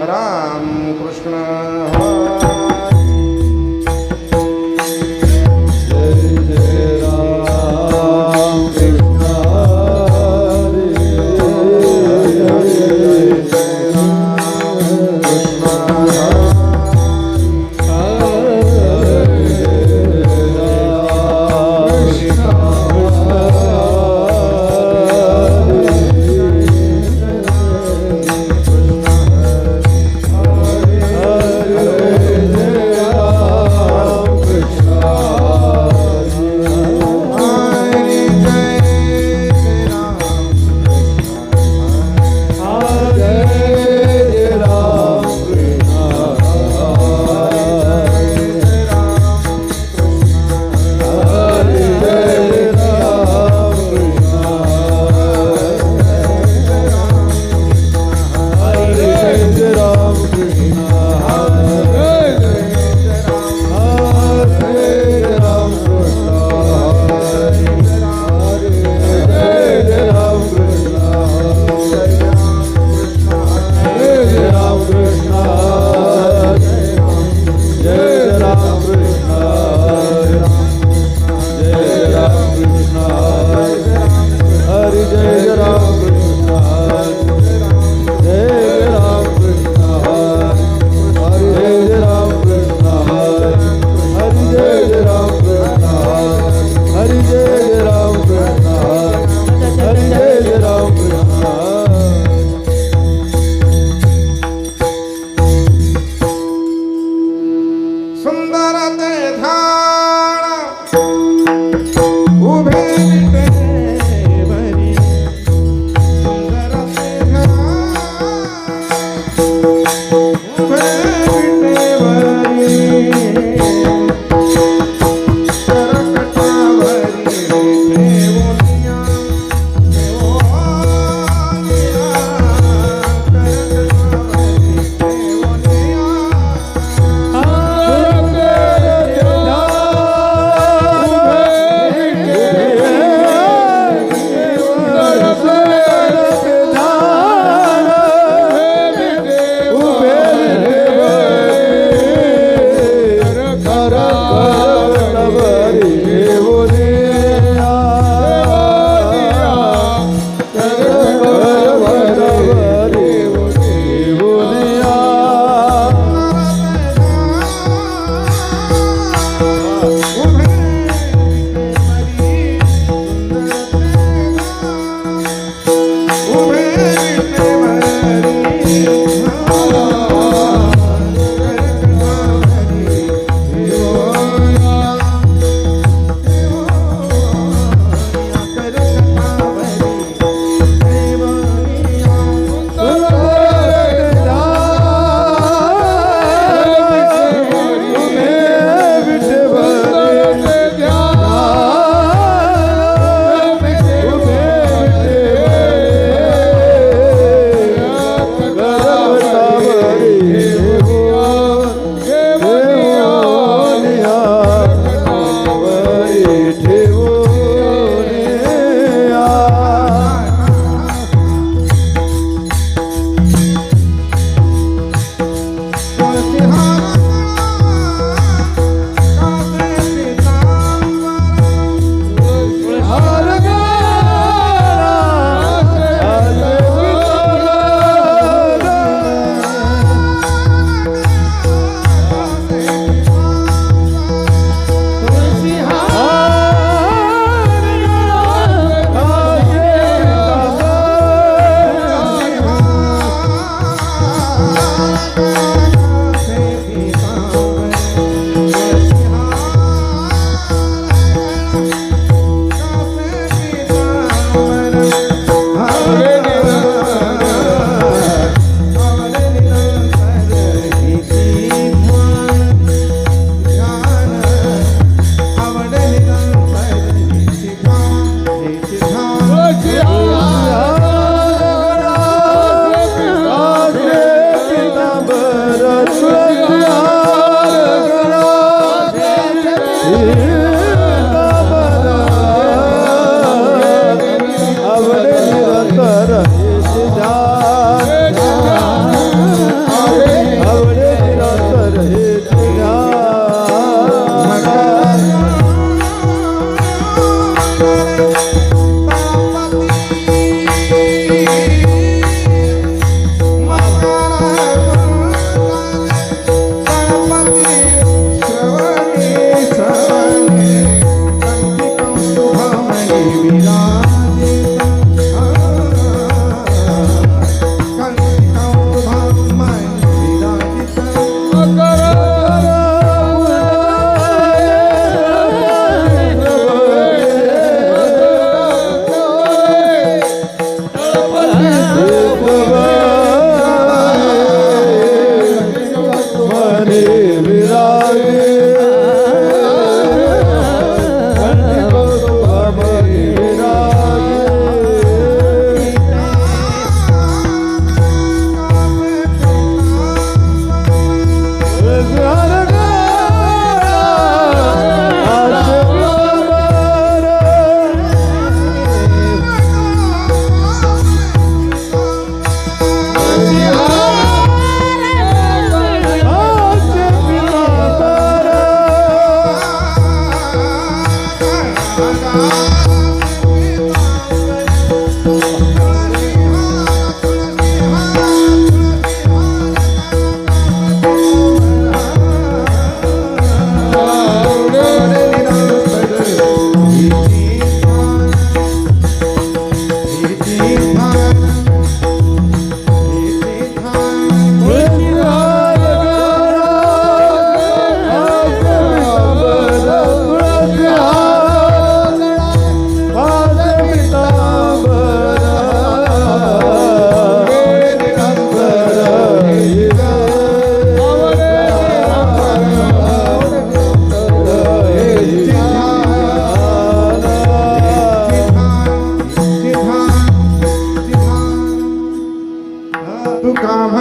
Ram Krishna Hare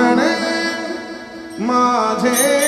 म्हणे माझे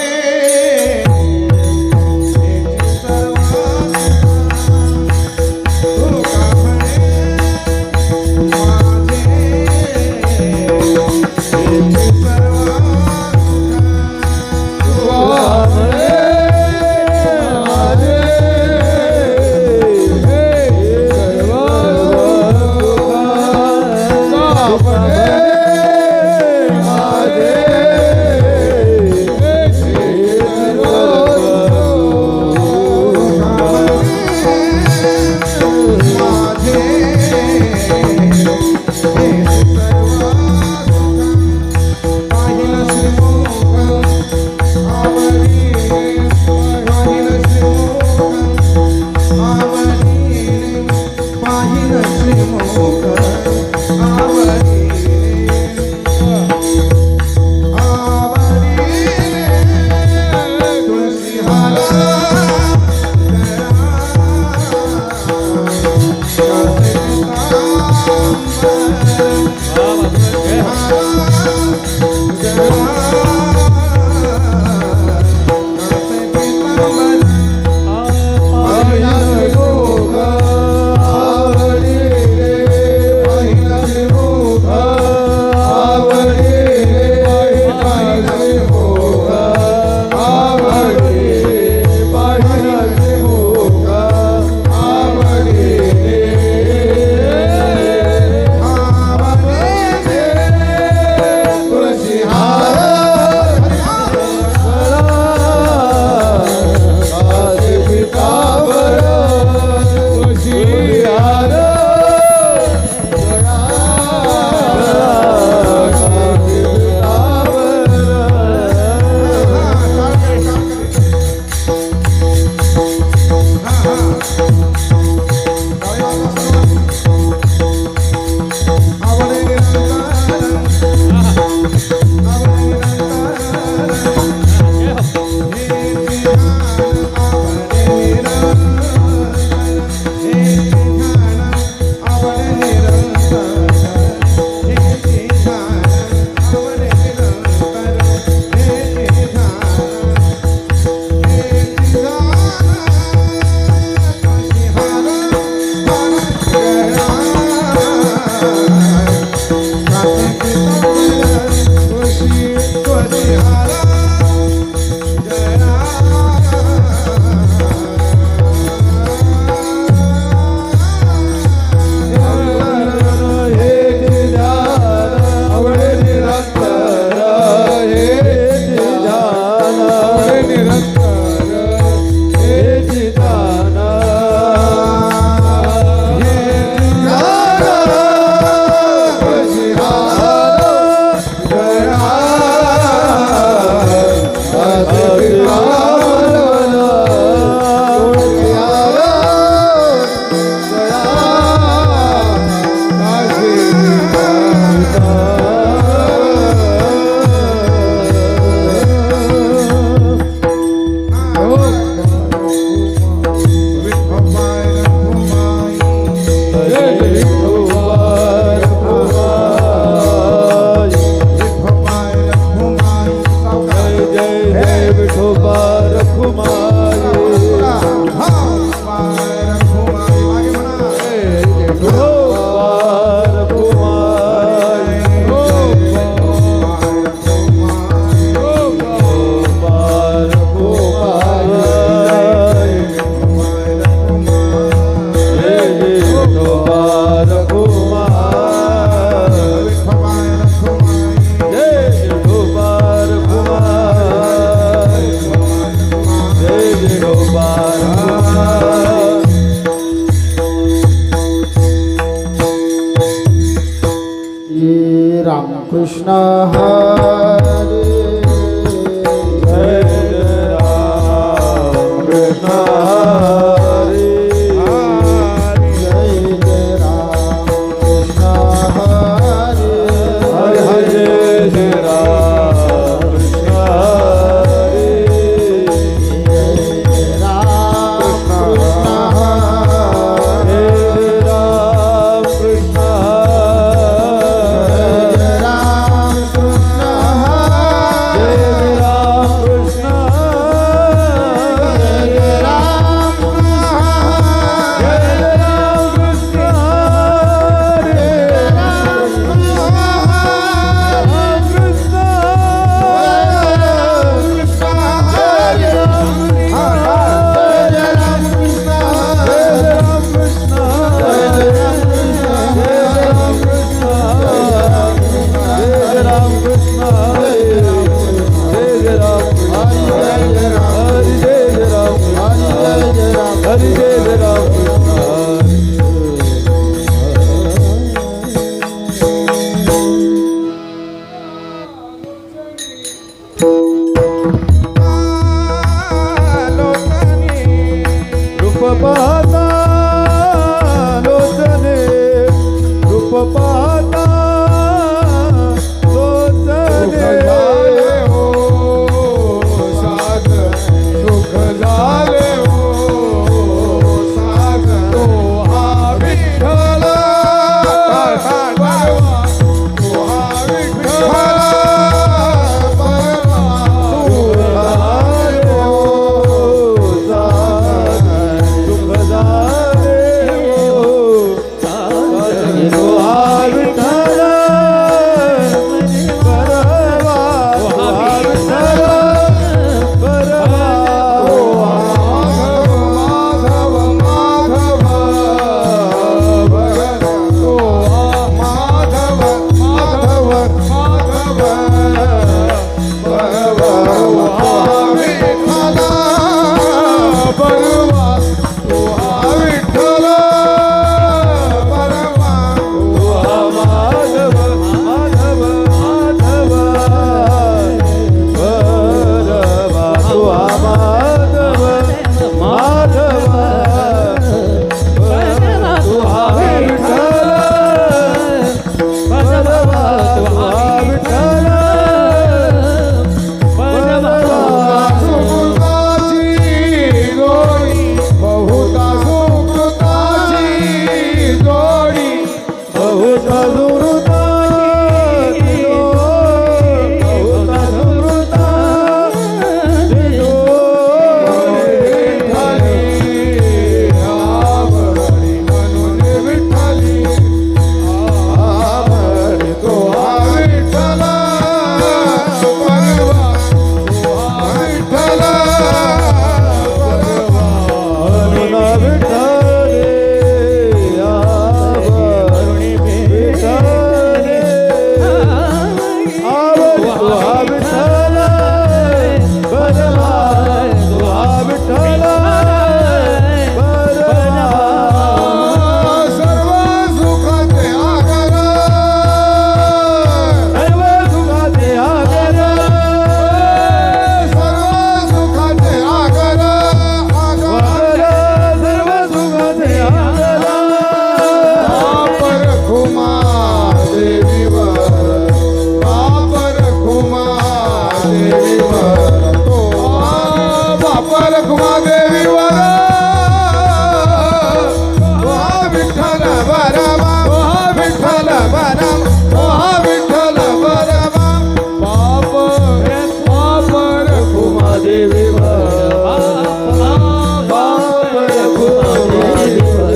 देवीवर तो बापा रखुमादेवीवर विठ्ठल बरमा विठ्ठल बरम विठ्ठल बरमा बाप रखुमादेवीवर बाप रखुमादेवीवर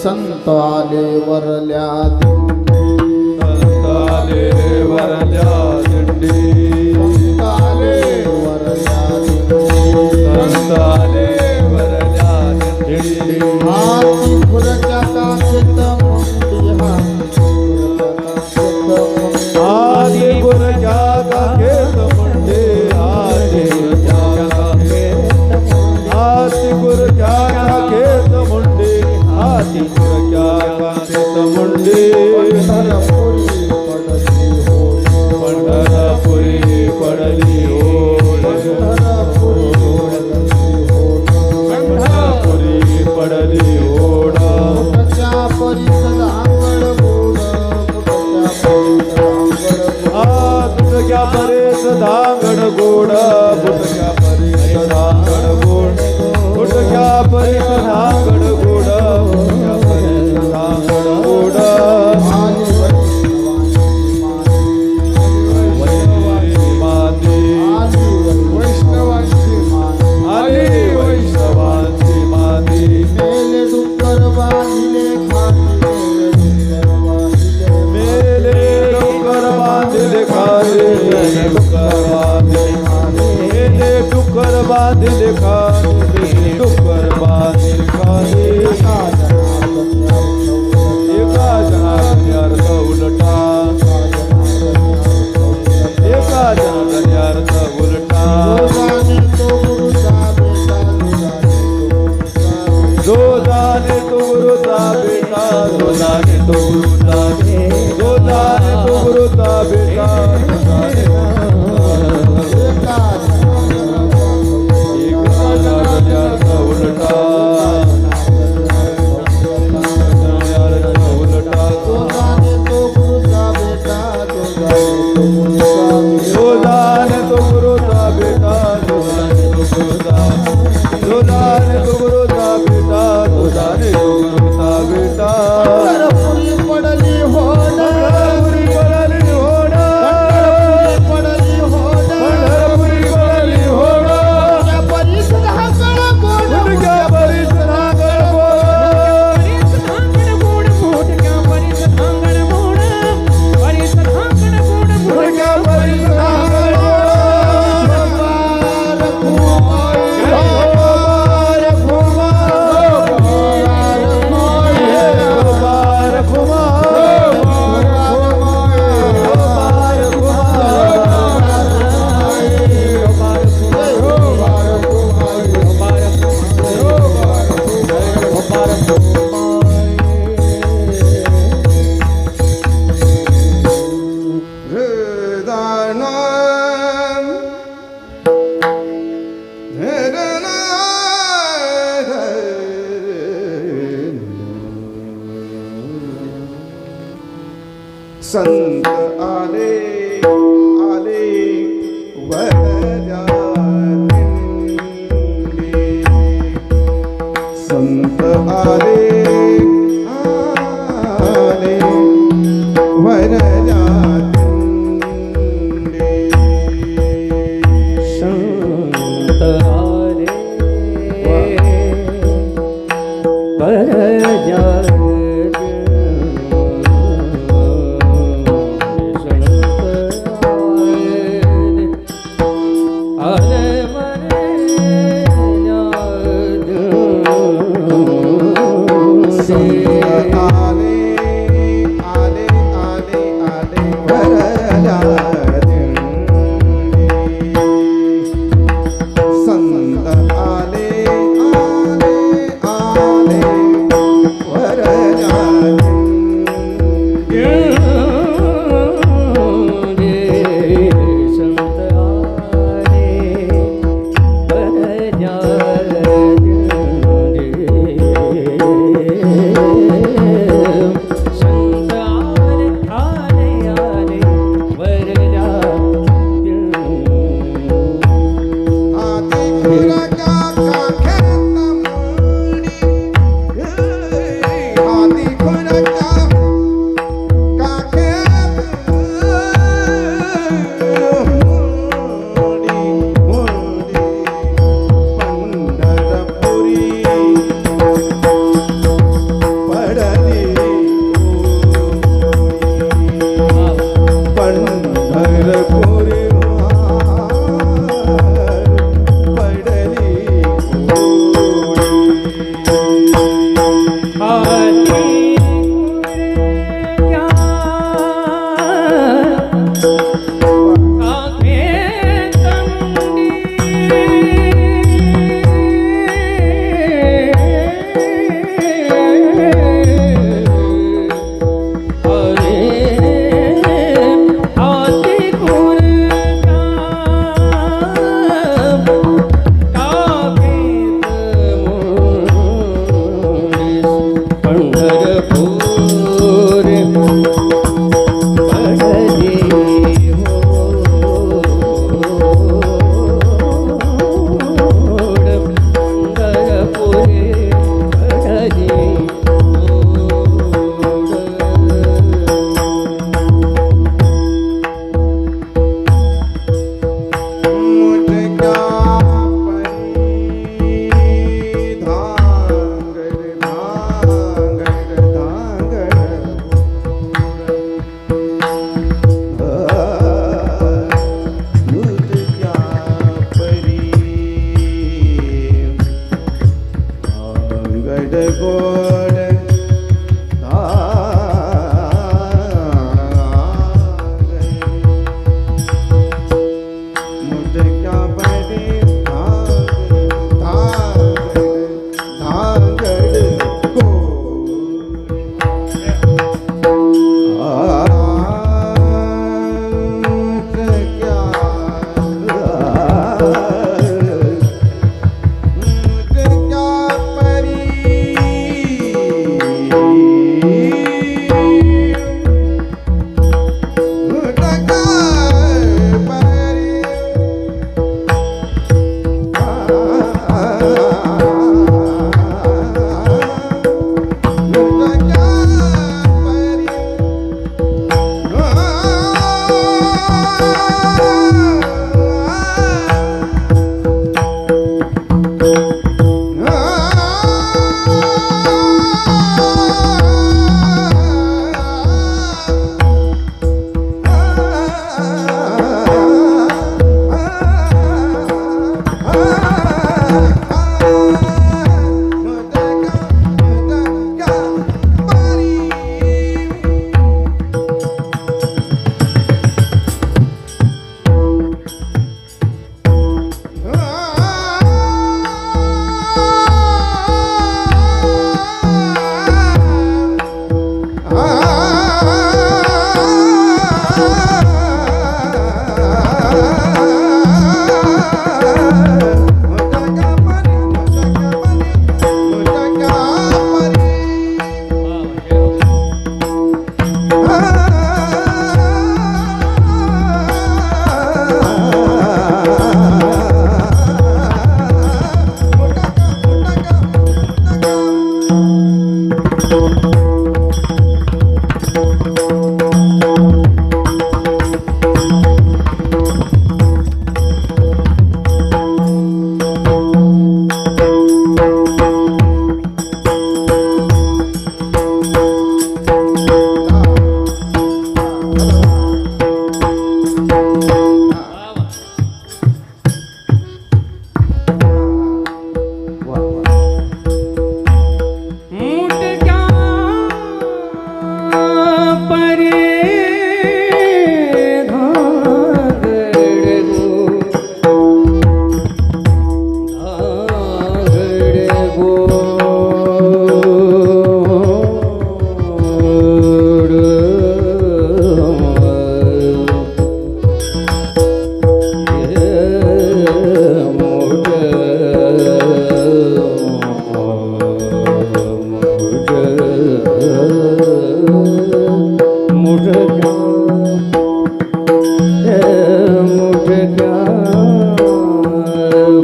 संत आले वरल्या दिंडी संत आले वरल्या दिंडी हाती फुलच्या काखेत मुंडी हाती फुलच्या काखेत मुंडी हाती फुलच्या काखेत मुंडी हाती फुलच्या काखेत मुंडी पंढरपुरी पडली हो पंढरपुरी पडली ओढ मुठच्या परिसर आंगण गोड तुझ्या परेस धांगड गोड तुझ्या परेस धांगड गोड तुझ्या परेस धांगड गोड तुझ्या परेस धांगड गोड बांधिल खाने डुक्कर बांधिल खाने एका जनाने अर्थ उलटा एका जनाने अर्थ उलटा जो जाने तो गुरुचा बेटा जो जाने तो गुरुचा जो जाने तो गुरुचा बेटा पंढरपुरी पडली संत आले आले वरजातिंडी संत आले आले वरजातिंडी संत आले वरजातिंडी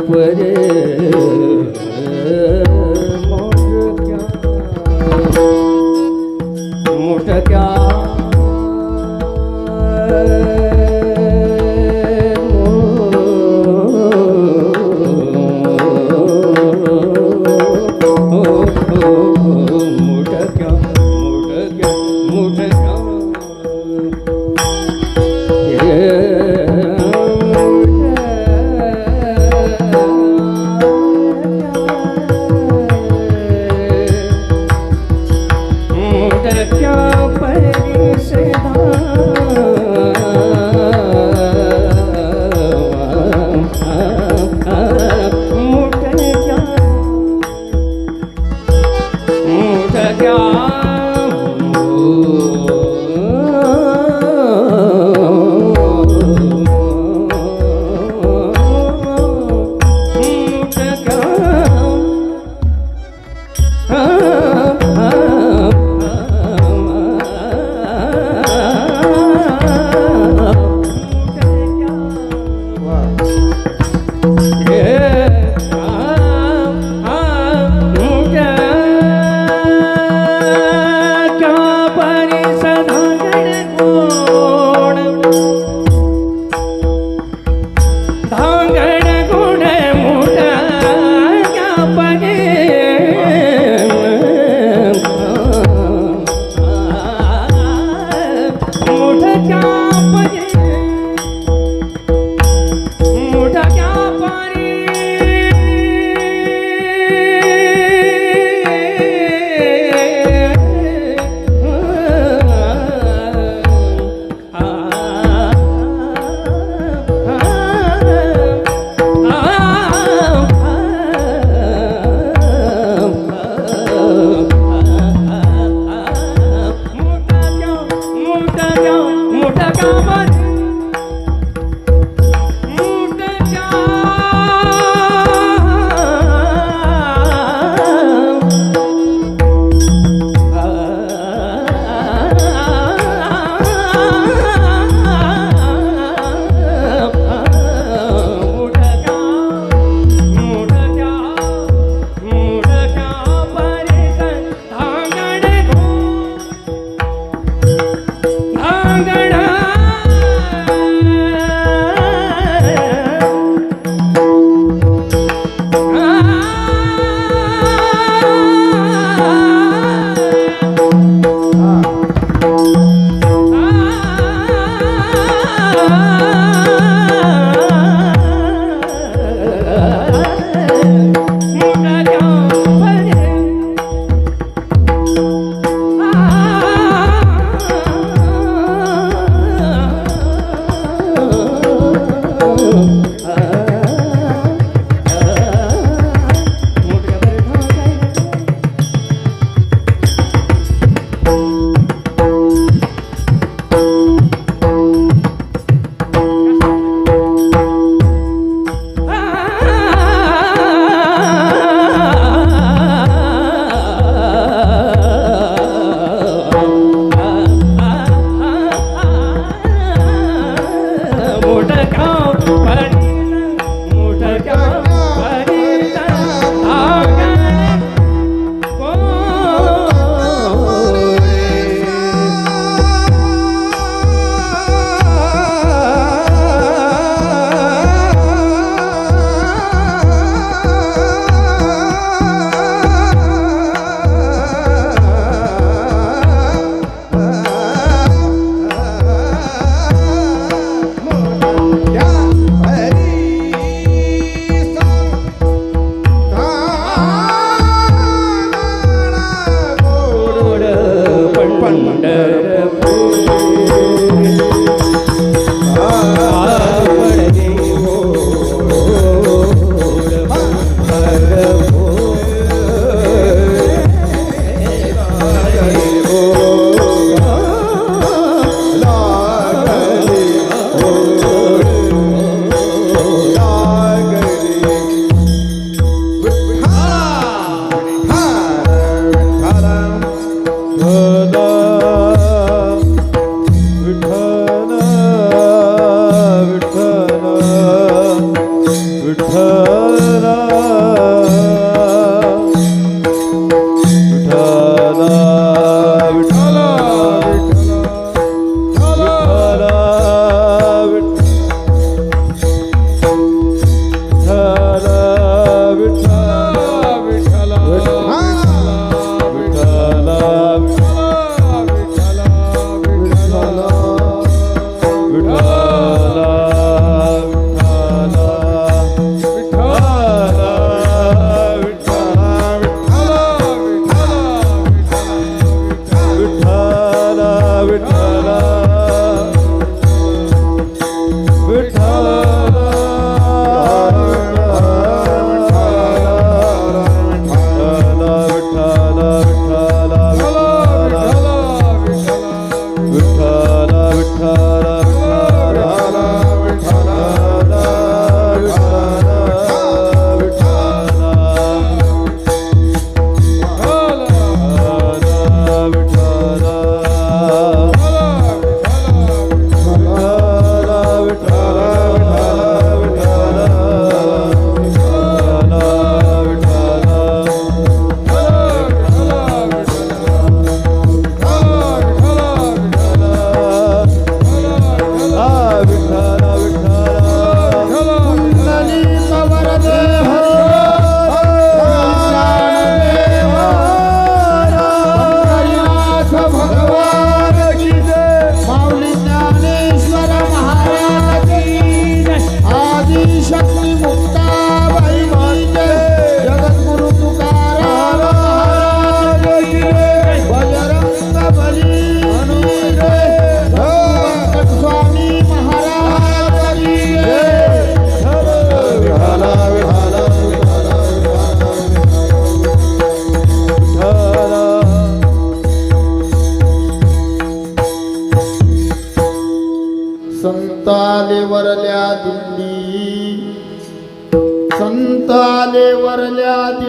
परे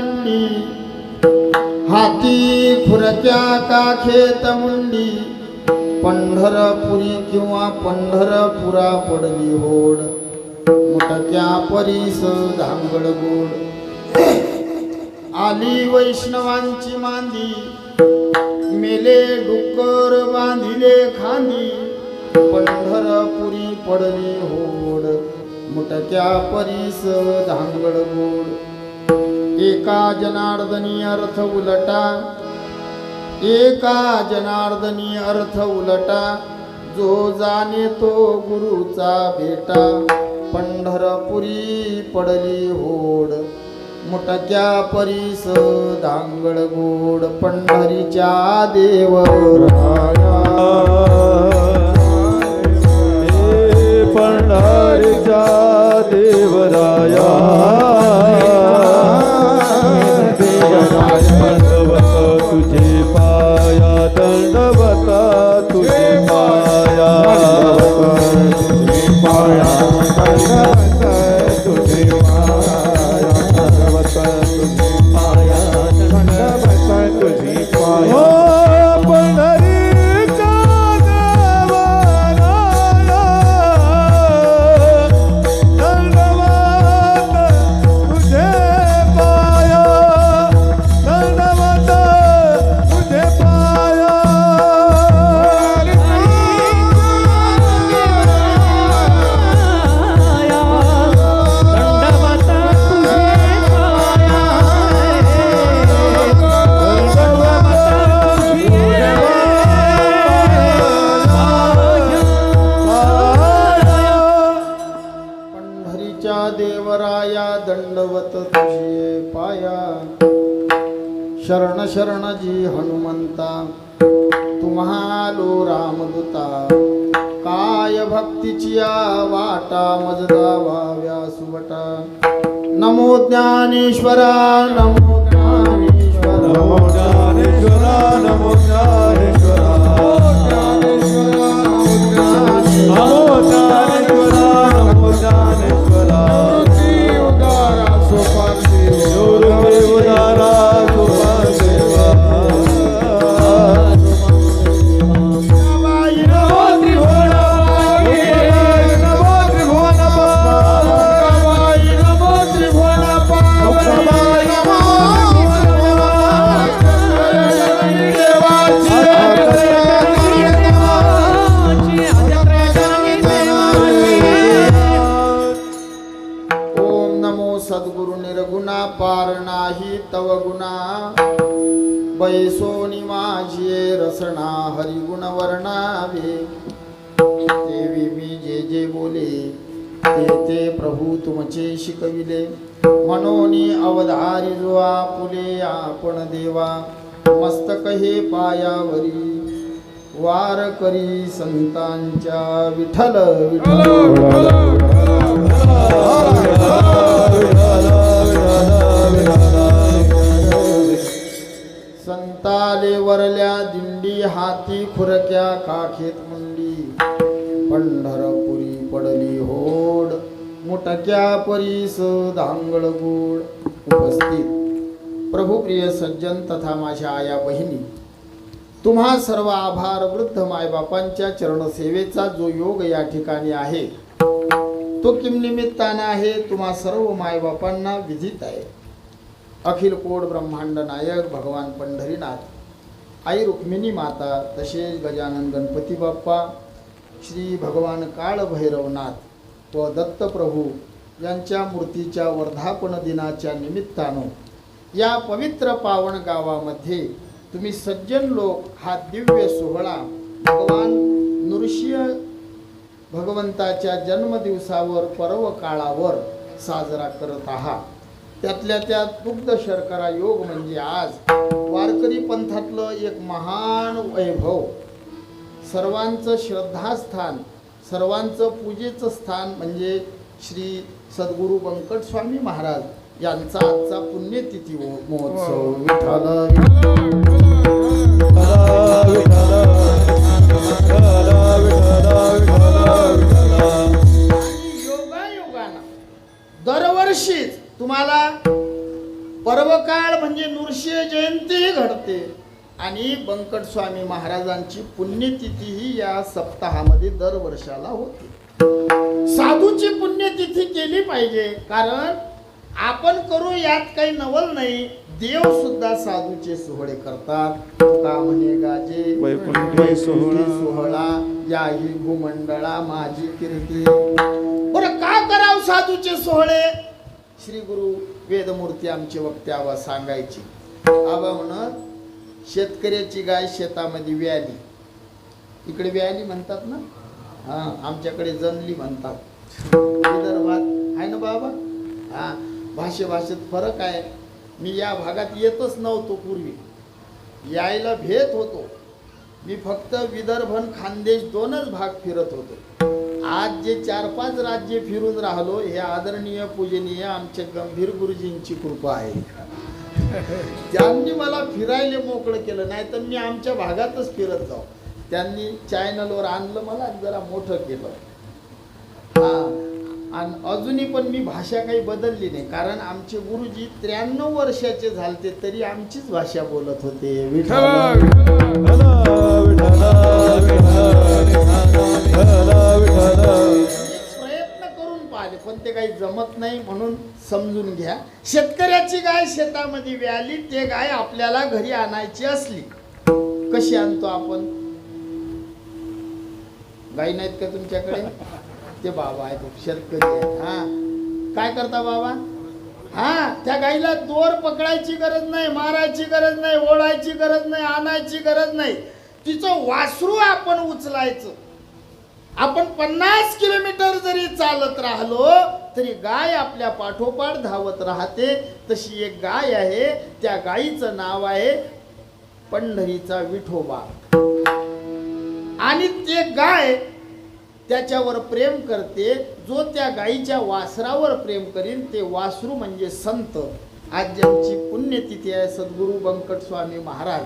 दांडी हाती खुरक्या काखेत मुंडी पंढरपुरी किंवा पंढरपुरा पडली होड मुटक्या परीस धांगड गोड आली वैष्णवांची मांदी मेले डुक्कर बांधिले खांदी पंढरपुरी पडली होड मुटक्या परीस धांगड गोड एका जनार्दनी अर्थ उलटा एका जनार्दनी अर्थ उलटा जो जाणे तो गुरुचा बेटा पंढरपुरी पडली होड मुटक्या परीस धांगड गोड पंढरीच्या देवराया पंढरीच्या देवराया दंडवत तुझे पाया दंडवत तुझे पाया तुझे पाया दंडवत तुझे पाया दंडवत तुझे पाया दंडवत तुझे पाया पंढरीच्या देवराया दंडवत तुझे पाया दंडवत तुझे पाया पंढरीच्या देवराया दंडवत तुझे पाया शरण शरण जी हनुमंता तुम्हालो रामदूता काय भक्तीची वाटा मजदा व्हाव्या सुवटा नमो ज्ञानेश्वरा नमो ज्ञानेश्वरा नमो ज्ञानेश्वरा नमो ज्ञानेश्वरा नमो ज्ञानेश्वरा नमो ज्ञानेश्वरा उदारा सोपान देव उदारा सोपान देवा ओम नमो सद्गुरु निर्गुणा पार नाही तव गुणा बैसोनी माझी रसना हरिगुण वर्णावे देवी मी जे जे बोले ते ते प्रभू तुमचे शिकविले मनोनी अवधारी जो आपुले आपण देवा मस्तक हे पायावरी वार करी संतांच्या विठ्ठल विठ्ठल संताले वरल्या दिंडी हाती खुरक्या काखेत मुंडी पंढरपुरी पडली होड मुटक्या परीस धांगड गोड उपस्थित प्रभुप्रिय सज्जन तथा माझ्या आया बहिणी तुम्हा सर्व आभार वृद्ध मायबापांच्या चरणसेवेचा जो योग या ठिकाणी आहे तो किम निमित्ताने आहे तुम्हा सर्व मायबापांना विधित आहे अखिल कोड ब्रह्मांड नायक भगवान पंढरीनाथ आई रुक्मिणी माता तसेच गजानन गणपती बाप्पा श्री भगवान काळ भैरवनाथ व दत्तप्रभू यांच्या मूर्तीच्या वर्धापन दिनाच्या निमित्तानं या पवित्र पावन गावामध्ये तुम्ही सज्जन लोक हा दिव्य सोहळा भगवान नृसिंह भगवंताच्या जन्मदिवसावर पर्व काळावर साजरा करत आहात त्यातल्या त्यात दुग्ध शर्करा योग म्हणजे आज वारकरी पंथातलं एक महान वैभव सर्वांचं श्रद्धास्थान सर्वांचं पूजेचं स्थान म्हणजे श्री सद्गुरू व्यंकट स्वामी महाराज यांचा आजचा पुण्यतिथी महोत्सव योगायोगानं दरवर्षीच तुम्हाला पर्वकाळ म्हणजे नृसिंह जयंती घडते आणि बंकट स्वामी महाराजांची पुण्यतिथी ही या सप्ताहामध्ये दरवर्षाला होते. साधूची पुण्यतिथी केली पाहिजे, कारण आपण करू यात काही नवल नाही. देव सुद्धा साधूचे सोहळे करतात. का म्हणे गाजे वैकुंठी सोहळा. सोहळा याही भूमंडळा माझी कीर्ती. बरं का करावं साधूचे सोहळे? श्री गुरु वेदमूर्ती आमचे वक्ते आबा सांगायचे. आबा म्हणत शेतकऱ्याची गाय शेतामध्ये व्याली, इकडे व्याली म्हणतात ना, हा आमच्याकडे जनली म्हणतात. विदर्भात आहे ना बाबा, हा भाषेत फरक आहे. मी या भागात येतच नव्हतो पूर्वी, यायला भेट होतो. मी फक्त विदर्भ आणि खानदेश दोनच भाग फिरत होतो. आज जे 4-5 राज्य फिरून राहिलो, हे आदरणीय पूजनीय आमचे गंभीर गुरुजींची कृपा आहे. त्यांनी मला फिरायला मोकळं केलं, नाही तर मी आमच्या भागातच फिरत जाऊ. त्यांनी चॅनलवर आणलं, मला जरा मोठं केलं. आणि अजूनही पण मी भाषा काही बदलली नाही, कारण आमचे गुरुजी 93 वर्षाचे झालते तरी आमचीच भाषा बोलत होते. प्रयत्न करून पाहिले पण ते काही जमत नाही, म्हणून समजून घ्या. शेतकऱ्याची गाय शेतामध्ये व्याली, ते गाय आपल्याला घरी आणायची असली, कशी आणतो आपण? गाई नाहीत का तुमच्याकडे? ते बाबा आहेत, शेतकरी आहेत. हा काय करता बाबा? हा त्या गाईला दोर पकडायची गरज नाही, मारायची गरज नाही, ओढायची गरज नाही, आणायची गरज नाही. तिचं वासरू आपण उचलायचं. आपण 50 किलोमीटर जरी चालत राहिलो तरी गाय आपल्या पाठोपाठ धावत राहते. तशी एक गाय आहे, त्या गायीचं नाव आहे पंढरीचा विठोबा. आणि ते गाय त्याच्यावर प्रेम करते. जो त्या गायीच्या वासरावर प्रेम करीन ते वासरू म्हणजे संत. आज ज्यांची पुण्यतिथी आहे सद्गुरू बंकट स्वामी महाराज,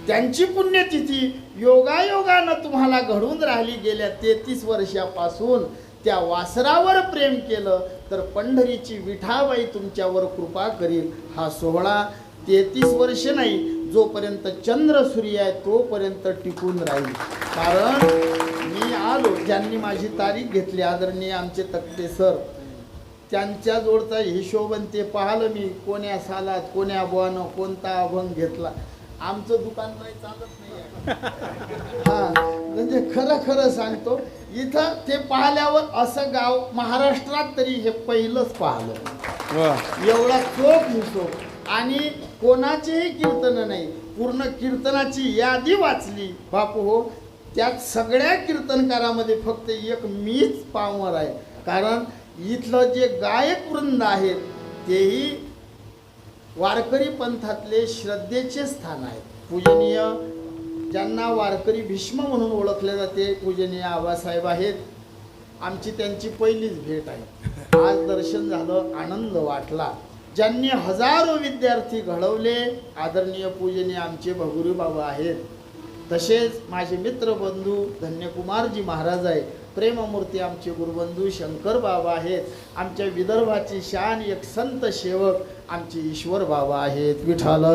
त्यांची पुण्यतिथी योगायोगानं तुम्हाला घडून राहिली. गेल्या 33 वर्षापासून त्या वासरावर प्रेम केलं तर पंढरीची विठाबाई तुमच्यावर कृपा करील. हा सोहळा 33 वर्ष नाही, जोपर्यंत चंद्र सूर्य आहे तोपर्यंत टिकून राहील. कारण मी आलो, ज्यांनी माझी तारीख घेतली आदरणीय आमचे तक्ते सर, त्यांच्या जोडचा हिशोब ते पाहिलं मी, कोण्या सालात कोण्या बुवानं कोणता अभंग घेतला. आमचं दुकान काही चालत नाही. हा म्हणजे खरं सांगतो, इथं ते पाहिल्यावर असं गाव महाराष्ट्रात तरी हे पहिलंच पाहिलं. एवढा चोख हिशोब. आणि कोणाचेही कीर्तन नाही, पूर्ण कीर्तनाची यादी वाचली बापू हो, त्यात सगळ्या कीर्तनकारामध्ये फक्त एक मीच पामर आहे. कारण इथलं जे गायक वृंद आहेत तेही वारकरी पंथातले श्रद्धेचे स्थान आहे. पूजनीय ज्यांना वारकरी भीष्म म्हणून ओळखले जाते पूजनीय आबासाहेब आहेत. आमची त्यांची पहिलीच भेट आहे. आज दर्शन झालं, आनंद वाटला. ज्यांनी हजारो विद्यार्थी घडवले आदरणीय पूजनीय आमचे भगुरी बाबा आहेत. तसेच माझे मित्र बंधू धन्यकुमारजी महाराज आहे. प्रेममूर्ती आमचे गुरुबंधू शंकर बाबा आहेत. आमच्या विदर्भाची शान एक संत सेवक आमचे ईश्वर बाबा आहेत. विठाल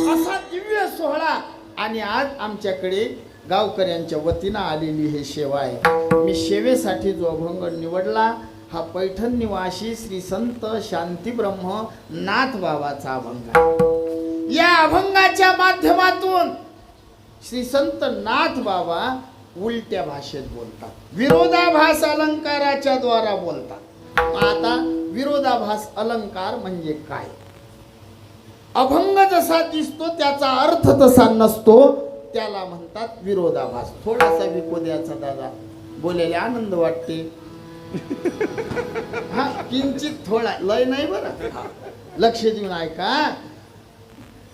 असा दिव्य सोहळा. आणि आज आमच्याकडे गावकऱ्यांच्या वतीनं आलेली हे सेवा आहे. मी सेवेसाठी जो अभंग निवडला हा पैठण निवासी श्री संत शांतीब्रह्म नाथ बाबाचा अभंग आहे. या अभंगाच्या माध्यमातून श्री संत नाथ बाबा उलट्या भाषेत बोलतात, विरोधाभास अलंकाराच्या द्वारा बोलतात. आता विरोधाभास अलंकार म्हणजे काय? अभंग जसा दिसतो त्याचा अर्थ तसा नसतो, त्याला म्हणतात विरोधाभास. थोडासा विको द्यायचा दादा, बोलायला आनंद वाटते. हा किंचित थोडा, लय नाही बरं, लक्ष देऊन ऐका.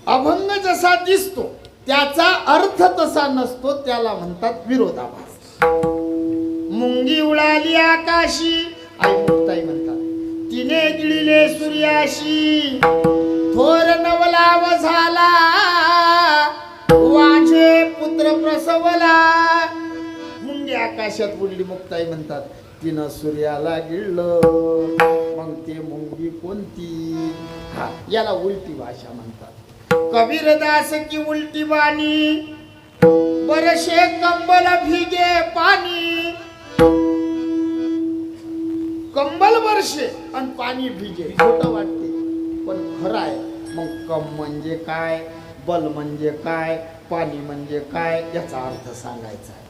अभंग जसा दिसतो त्याचा अर्थ तसा नसतो, त्याला म्हणतात विरोधाभास. मुंगी उडाली आकाशी, आई मुक्ताई म्हणतात, तिने गिळले सूर्याशी, थोर नवलाव झाला, वाझे पुत्र प्रसवला. मुंग्या आकाशात उडली मुक्ताई म्हणतात तिनं सूर्याला गिळलं मग ते मुंगी कोणती. हा याला उलटी भाषा म्हणतात. कबीरदास की उलटी बाणी बरशे कंबल भिगे पाणी. कंबल बरशे आणि पाणी भिजे खोटं वाटते पण खरं आहे. मग कम म्हणजे काय, बल म्हणजे काय, पाणी म्हणजे काय याचा अर्थ सांगायचा आहे.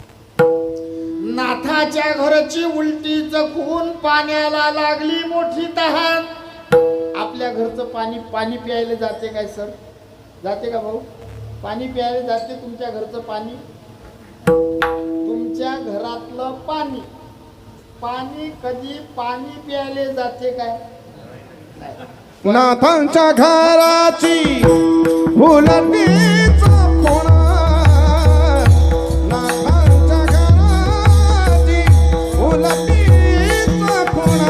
नाथाच्या घरची उलटी जखून पाण्याला लागली मोठी तहान. आपल्या घरचं पाणी पाणी प्यायला जाते काय सर? जाते का भाऊ? पाणी प्यायला जाते तुमच्या घरचं पाणी? तुमच्या घरातलं पाणी पाणी कधी पाणी प्यायला जाते काय? नाथांच्या घराची उलटीच खुण. नाथांच्या घराची उलटीच खुण.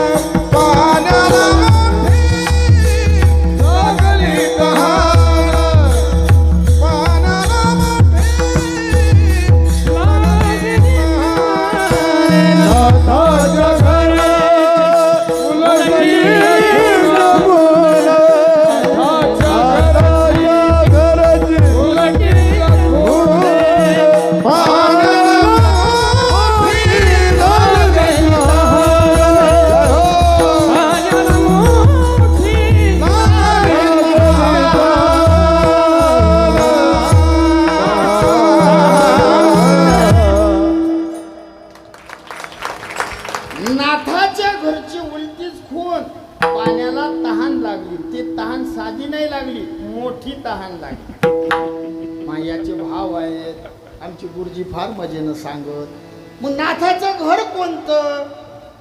पाण्याला मोठी लागली तहान. पाण्याला मोठी लागली तहान. नाथांच्या घराची उलटीच खुण. नाथाच्या घरची उलटीच खून. पाण्याला तहान लागली. ती तहान साधी नाही लागली, मोठी तहान लागली. मायाचे भाव आहेत. आमची गुरुजी फार मजेनं सांगत. मग नाथाचं घर कोणतं?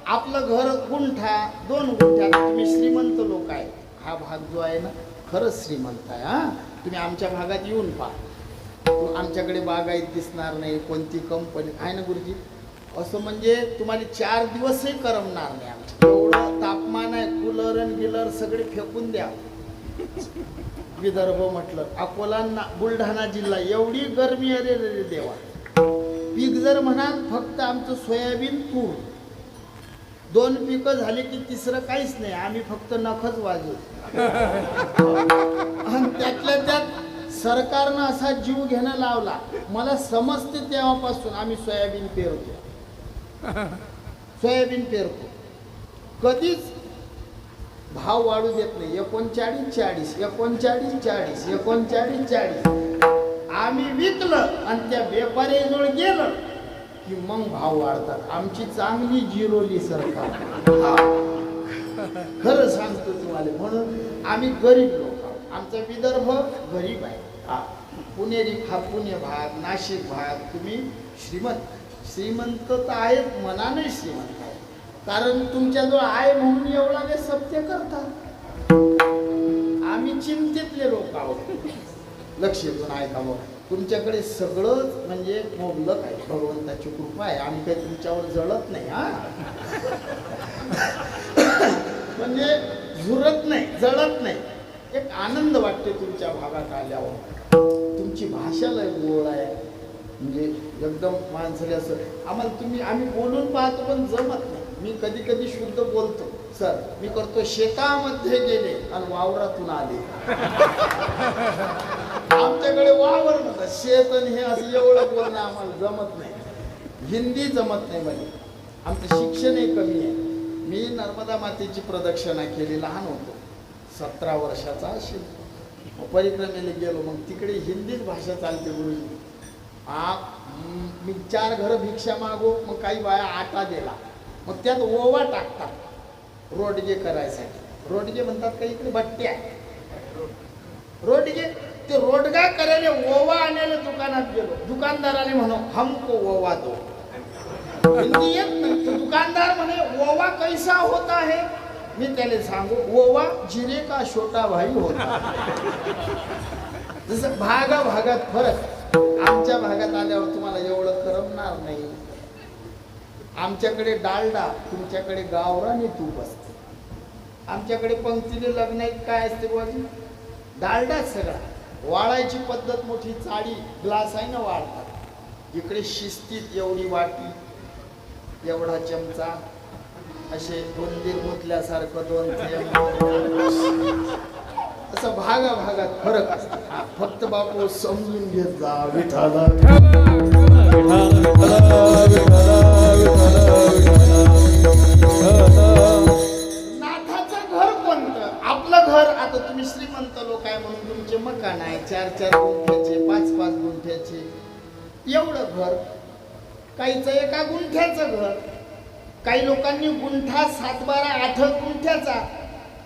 आपलं घर गुंठा 2 गुंठ्यात. तुम्ही श्रीमंत लोक आहे. हा भाग जो आहे ना खरंच श्रीमंत आहे. हा तुम्ही आमच्या भागात येऊन पहा. आमच्याकडे बागायत दिसणार नाही. कोणती कंपनी आहे ना गुरुजी असं म्हणजे तुम्हाला 4 दिवसही करमणार नाही. आमचं एवढं तापमान आहे. कूलर आणि गिलर सगळे फेकून द्या. विदर्भ म्हटलं, अकोला बुलढाणा जिल्हा एवढी गरमी. अरे रे देवा. पीक जर म्हणाल फक्त आमचं सोयाबीन तूर 2 पिकं झाली की तिसरं काहीच नाही. आम्ही फक्त नखच वाजवतो. आणि त्यातल्या त्यात सरकारनं असा जीव घेणं लावला. मला समजते तेव्हापासून आम्ही सोयाबीन पेरतो. सोयाबीन पेरतो. कधीच भाव वाढू देत नाही. 39 40 39 40 39 40. आम्ही विकलं आणि त्या व्यापाऱ्याजवळ गेलं की मग भाव वाढतात. आमची चांगली जिरोली सरकार. खरं सांगतो तुम्हाला. म्हणून आम्ही गरीब लोक आहोत. आमचा विदर्भ गरीब आहे. हा पुणेरी हा पुणे भाग, नाशिक भाग. तुम्ही श्रीमंत. श्रीमंत तर आहेत, मनाने श्रीमंत आहे. कारण तुमच्याजवळ आहे म्हणून एवढा ते सत्य करतात. आम्ही चिंतेतले लोक आहोत. लक्ष देऊन ऐका. मग तुमच्याकडे सगळंच म्हणजे मोबलक आहे. भगवंताची कृपा आहे. आम्ही काही तुमच्यावर जळत नाही. हा म्हणजे झुरत नाही, जळत नाही. एक आनंद वाटते तुमच्या भागात आल्यावर. तुमची भाषा लय गोड आहे. म्हणजे एकदम माणसाला असं आम्हाला आम्ही बोलून पाहतो पण जमत नाही. मी कधी कधी शुद्ध बोलतो. सर मी करतो शेतामध्ये गेले आणि वावरातून आले. आमच्याकडे वावर म्हणतात, शेत आणि हे असं एवढं बोलणं आम्हाला जमत नाही. हिंदी जमत नाही. म्हणजे आमचं शिक्षणही कमी आहे. मी नर्मदा मातेची प्रदक्षिणा केली लहान होतो. 17 वर्षाचा असेल. परिक्रमेला गेलो. मग तिकडे हिंदीच भाषा चालते गुरुजी. मी 4 घरं भिक्षा मागो. मग काही बाया आटा दिला. मग त्यात ओवा टाकतात रोडगे करायसाठी. रोडगे म्हणतात का इकडे बट्ट्या. रोडगे ते रोडगा करायला ओवा आणायला दुकानात गेलो. दुकानदाराने म्हणो हमको ओवा दो. हिंदी येत नाही. तो दुकानदार म्हणे ओवा कैसा होता है. मी त्याला सांगू ओवा जिरे का छोटा भाई होता. जसं भागात फरक. आमच्या भागात आल्यावर तुम्हाला एवढं करमणार नाही. आमच्याकडे डालडा, तुमच्याकडे गावरानी तूप असते. आमच्याकडे पंक्तीने लग्न काय असते बाजू डालडा सगळा. वाळायची पद्धत मोठी चाळी ग्लास आहे ना वाळतात. इकडे शिस्तीत एवढी वाटी एवढा चमचा, असे उंदीर मुतल्यासारखं 2 थेंब, असं भागाभागात फरक असतो. फक्त बापू समजून घेत जा. विठाला नाथाचं घर कोणतं? आपलं घर. आता तुम्ही श्रीमंत लोक आहे म्हणून तुमचे मकान आहे 4-4 गुंठ्याचे, 5-5 गुंठ्याचे, एवढं घर. काहीचं 1 गुंठ्याचं घर. काही लोकांनी गुंठा 7-12-8 गुंठ्याचा,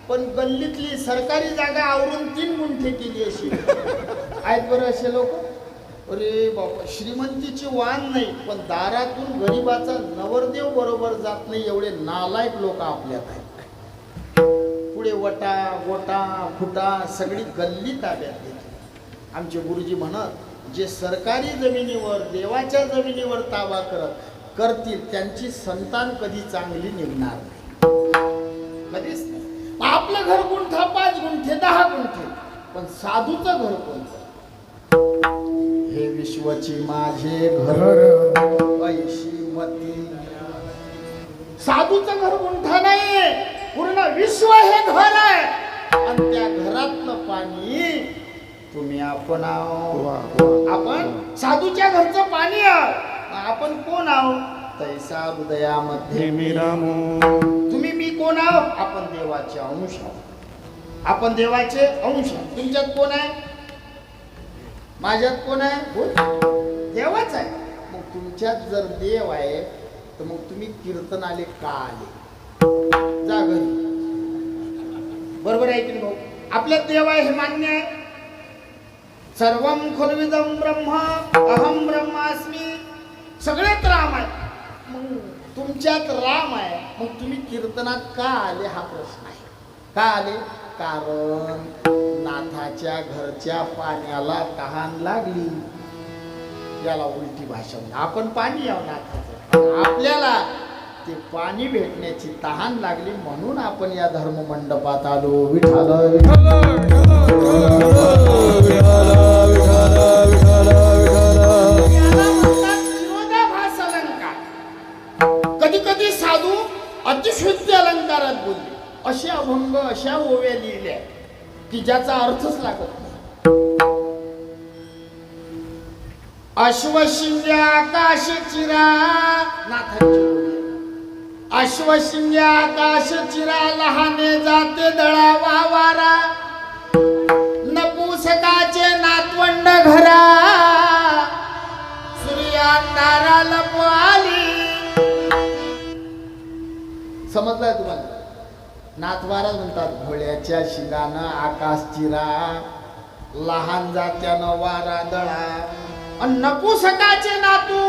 पण गल्लीतली सरकारी जागा आवरून 3 गुंठे केली अशी आहेत बरं असे लोक. अरे बाबा, श्रीमंतीची वाण नाही, पण दारातून गरीबाचा नवरदेव बरोबर जात नाही, एवढे नालायक लोक आपल्यात आहेत. पुढे वटा गोटा फुटा सगळी गल्ली ताब्यात घेतली. आमचे गुरुजी म्हणत, जे सरकारी जमिनीवर देवाच्या जमिनीवर ताबा करतील त्यांची संतान कधी चांगली निघणार नाही, कधीच नाही. आपलं घर गुंठा 5 गुंठे 10 गुंठे, पण साधूचं घर कोणतं? हे विश्वची माझे घर ऐशी मती. साधूचं घर गुंठा नाही, पूर्ण विश्व हे घर आहे. आणि त्या घरातलं पाणी तुम्ही आपण आपण साधूच्या घरचं पाणी आपण कोण आहो? तैसा हृदयामध्ये मी रामू. तुम्ही मी कोण आहो? आपण देवाचे अंश आहोत. आपण देवाचे अंश. तुमच्यात कोण आहे? माझ्यात कोण आहे? देवाच आहे. मग तुमच्यात जर देव आहे तर मग तुम्ही कीर्तन आले का आले? जा घरी. बरोबर आहे की भाऊ? आपल्यात देव आहे हे मान्य आहे. सर्वम खलविदम ब्रह्म अहम ब्रह्मास्मी. सगळ्यात राम आहे. मग तुमच्यात राम आहे, मग तुम्ही कीर्तनात का आले हा प्रश्न आहे. का आले? कारण नाथाच्या घरच्या पाण्याला तहान लागली. याला उलटी भाषा म्हणजे आपण पाणी आहो नाथाचं, आपल्याला ते पाणी भेटण्याची तहान लागली म्हणून आपण या धर्म मंडपात आलो. विठाल कधी कधी साधू अतिशयोक्ती अलंकारात बोलले. असे अभंग अशा ओव्या लिहिल्या की ज्याचा अर्थच लागत नाही. अश्वशिंगे आकाश चिरा, नाथांची अश्वशिंगे आकाश चिरा, लहाने जाते दळावा वारा, नपुसकाचे नातवंड घरा, सूर्यांधारा लपवाली. समजलाय तुम्हाला? नाथवारा म्हणतात भोळ्याच्या शिंगानं आकाश चिरा, लहान जात्यानं वारा दळा. आणि नपुसकाचे नातू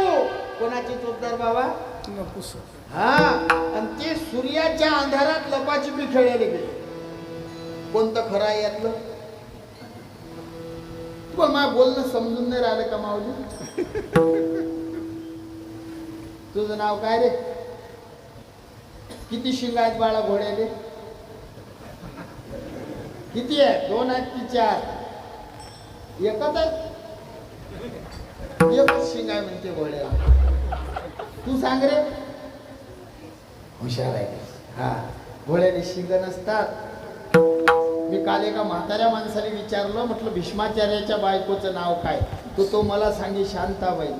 कोणाचे चोपदार बाबा? नपुस. हा, आणि ते सूर्याच्या अंधारात लपाछपी खेळायला गेले. कोणतं खरं आहे यातलं? तुम्हाला माझं बोलणं समजून नाही राहिलं का माऊली? तुझं नाव काय रे? किती शिंग आहेत बाळा घोड्याले? किती आहे? 2 आहेत की 4? एकच आहे. एकच शिंग आहे म्हणते घोड्याला. तू सांग रे. हुशार आहे. हा, घोड्याने शिंग नसतात. मी काल एका म्हाताऱ्या माणसाने विचारलं, म्हटलं भीष्माचार्याच्या बायकोचं नाव काय? तो मला सांगे शांताबाई.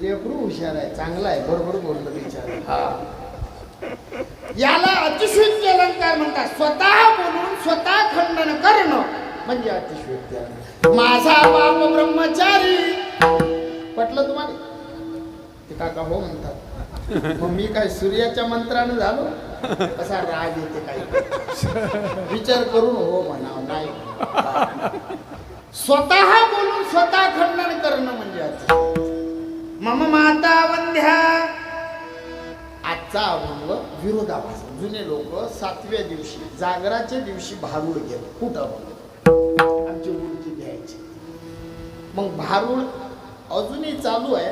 लेकरू हुशार आहे, चांगला आहे, बरोबर बोललं विचार. याला अतिशयोक्ती अलंकार म्हणतात. स्वतः बोलून स्वतः खंडन करणं म्हणजे अतिशयोक्ती अलंकार. माझा बाप ब्रह्मचारी. पटलं तुम्हाला? ते काका हो म्हणतात. मग मी काय सूर्याच्या मंत्रानं झालो? कसा राग येते काही विचार करून हो म्हणावं. नाही, स्वतः बोलून स्वतः खंडन करणं म्हणजे अतिशयोक्ती. मम माता वंध्या. आजचा अभंग विरोधाभास. जुने लोक 7व्या दिवशी जागराच्या दिवशी भारूड घेत. कुठं आमची गुरुजी घ्यायची. मग भारूड अजूनही चालू आहे,